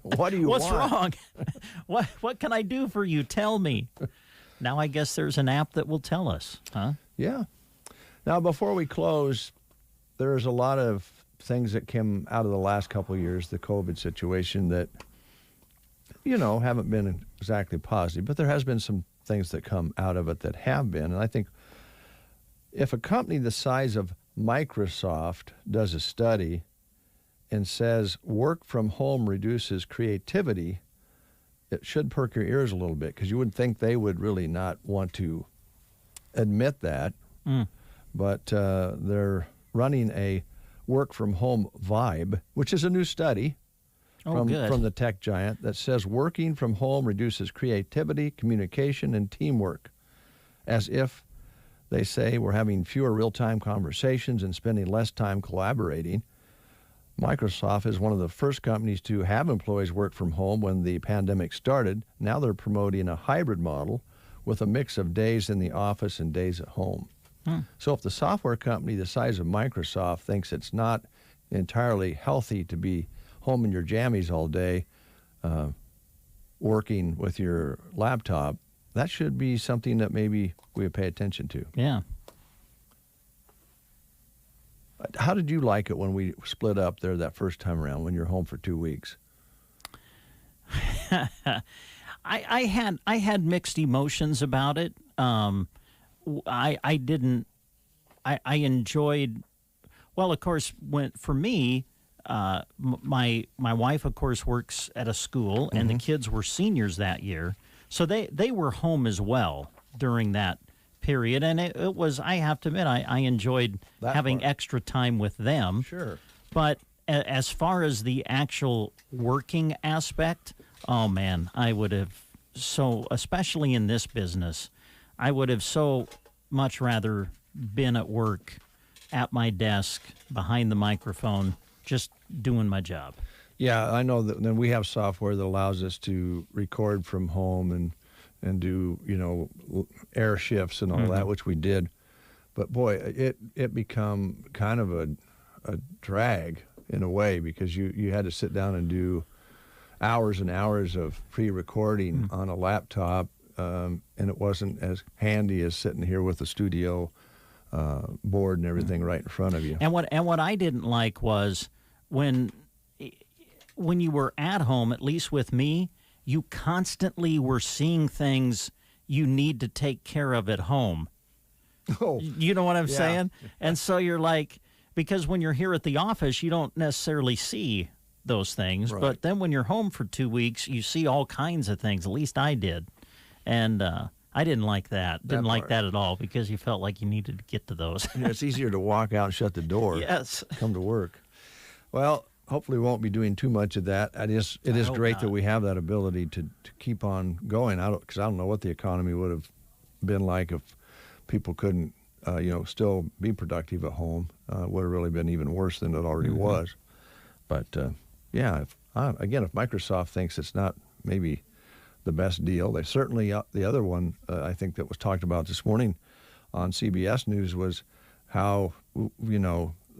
What do you want? What's wrong? What can I do for you? Tell me." Now I guess there's an app that will tell us, huh? Yeah. Now before we close, there's a lot of things that came out of the last couple of years, the COVID situation that haven't been exactly positive, but there has been some things that come out of it that have been, and I think. If a company the size of Microsoft does a study and says work from home reduces creativity, it should perk your ears a little bit because you would think they would really not want to admit that. But they're running a work from home vibe, which is a new study from the tech giant that says working from home reduces creativity, communication, and teamwork, as if they say we're having fewer real-time conversations and spending less time collaborating. Microsoft is one of the first companies to have employees work from home when the pandemic started. Now they're promoting a hybrid model with a mix of days in the office and days at home. So if the software company the size of Microsoft thinks it's not entirely healthy to be home in your jammies all day working with your laptop, that should be something that maybe we would pay attention to. Yeah. How did you like it when we split up there that first time around when you're home for 2 weeks? I had mixed emotions about it. I enjoyed. Well, of course, for me, my wife, of course, works at a school, and the kids were seniors that year. So they were home as well during that period, and it was, I have to admit, I enjoyed having extra time with them. Sure. But as far as the actual working aspect, oh man, I would have especially in this business, I would have so much rather been at work, at my desk, behind the microphone, just doing my job. Yeah, I know that then we have software that allows us to record from home and do, air shifts and all that, which we did. But boy, it become kind of a drag in a way because you had to sit down and do hours and hours of pre-recording on a laptop, and it wasn't as handy as sitting here with a studio board and everything right in front of you. And what I didn't like was when when you were at home, at least with me, you constantly were seeing things you need to take care of at home. Oh, you know what I'm saying? And so you're like, because when you're here at the office, you don't necessarily see those things. Right. But then when you're home for 2 weeks, you see all kinds of things. At least I did. And I didn't like that. Didn't like that at all, because you felt like you needed to get to those. It's easier to walk out and shut the door. Yes. Come to work. Well, hopefully we won't be doing too much of that. It is great that we have that ability to keep on going. Because I don't know what the economy would have been like if people couldn't, still be productive at home. It would have really been even worse than it already was. But, if Microsoft thinks it's not maybe the best deal, they certainly, the other one I think that was talked about this morning on CBS News was how,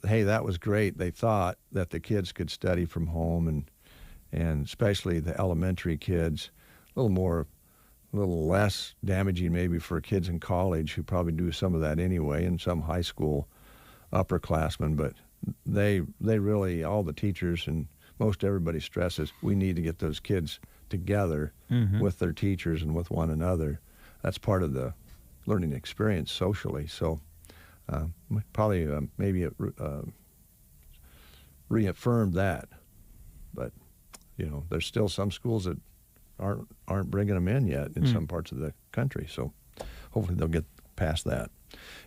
hey, that was great. They thought that the kids could study from home and especially the elementary kids, a little less damaging maybe for kids in college who probably do some of that anyway, and some high school upperclassmen. But they really, all the teachers and most everybody stresses, we need to get those kids together with their teachers and with one another. That's part of the learning experience socially. So probably maybe it reaffirmed that. But, there's still some schools that aren't bringing them in yet in some parts of the country. So hopefully they'll get past that.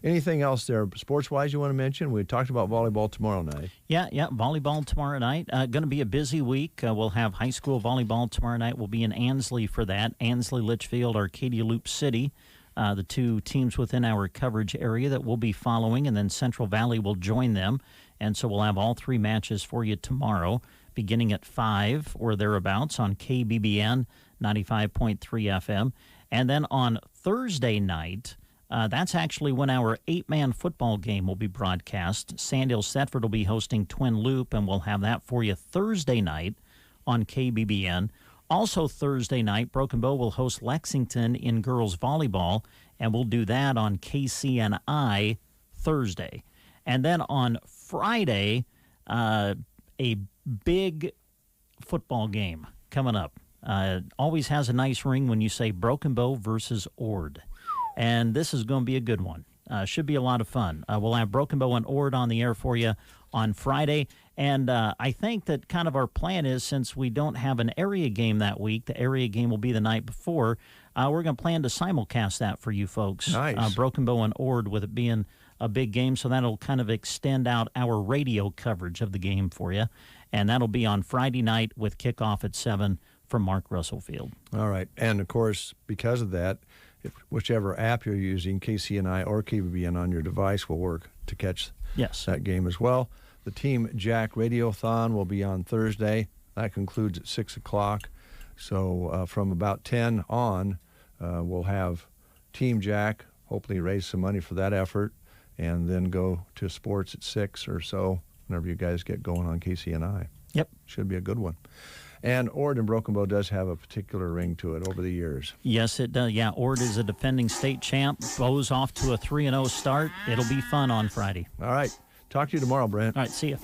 Anything else there sports-wise you want to mention? We talked about volleyball tomorrow night. Yeah, volleyball tomorrow night. Going to be a busy week. We'll have high school volleyball tomorrow night. We'll be in Ansley for that. Ansley, Litchfield, Arcadia Loop City, the two teams within our coverage area that we'll be following, and then Central Valley will join them. And so we'll have all three matches for you tomorrow, beginning at 5 or thereabouts on KBBN 95.3 FM. And then on Thursday night, that's actually when our 8-man football game will be broadcast. Sandhill Thetford will be hosting Twin Loop, and we'll have that for you Thursday night on KBBN. Also Thursday night, Broken Bow will host Lexington in girls volleyball, and we'll do that on KCNI Thursday. And then on Friday, a big football game coming up. Always has a nice ring when you say Broken Bow versus Ord. And this is going to be a good one. Should be a lot of fun. We'll have Broken Bow and Ord on the air for you on Friday. And I think that kind of our plan is, since we don't have an area game that week, the area game will be the night before, we're going to plan to simulcast that for you folks. Nice. Broken Bow and Ord, with it being a big game, so that'll kind of extend out our radio coverage of the game for you. And that'll be on Friday night with kickoff at 7 from Mark Russell Field. All right. And, of course, because of that, whichever app you're using, KCNI or KBBN on your device, will work to catch that game as well. The Team Jack Radiothon will be on Thursday. That concludes at 6 o'clock. So from about 10 on, we'll have Team Jack, hopefully raise some money for that effort, and then go to sports at 6 or so, whenever you guys get going on KCNI. Yep. Should be a good one. And Ord and Broken Bow does have a particular ring to it over the years. Yes, it does. Yeah, Ord is a defending state champ. Bow's off to a 3-0 start. It'll be fun on Friday. All right. Talk to you tomorrow, Brent. All right, see you.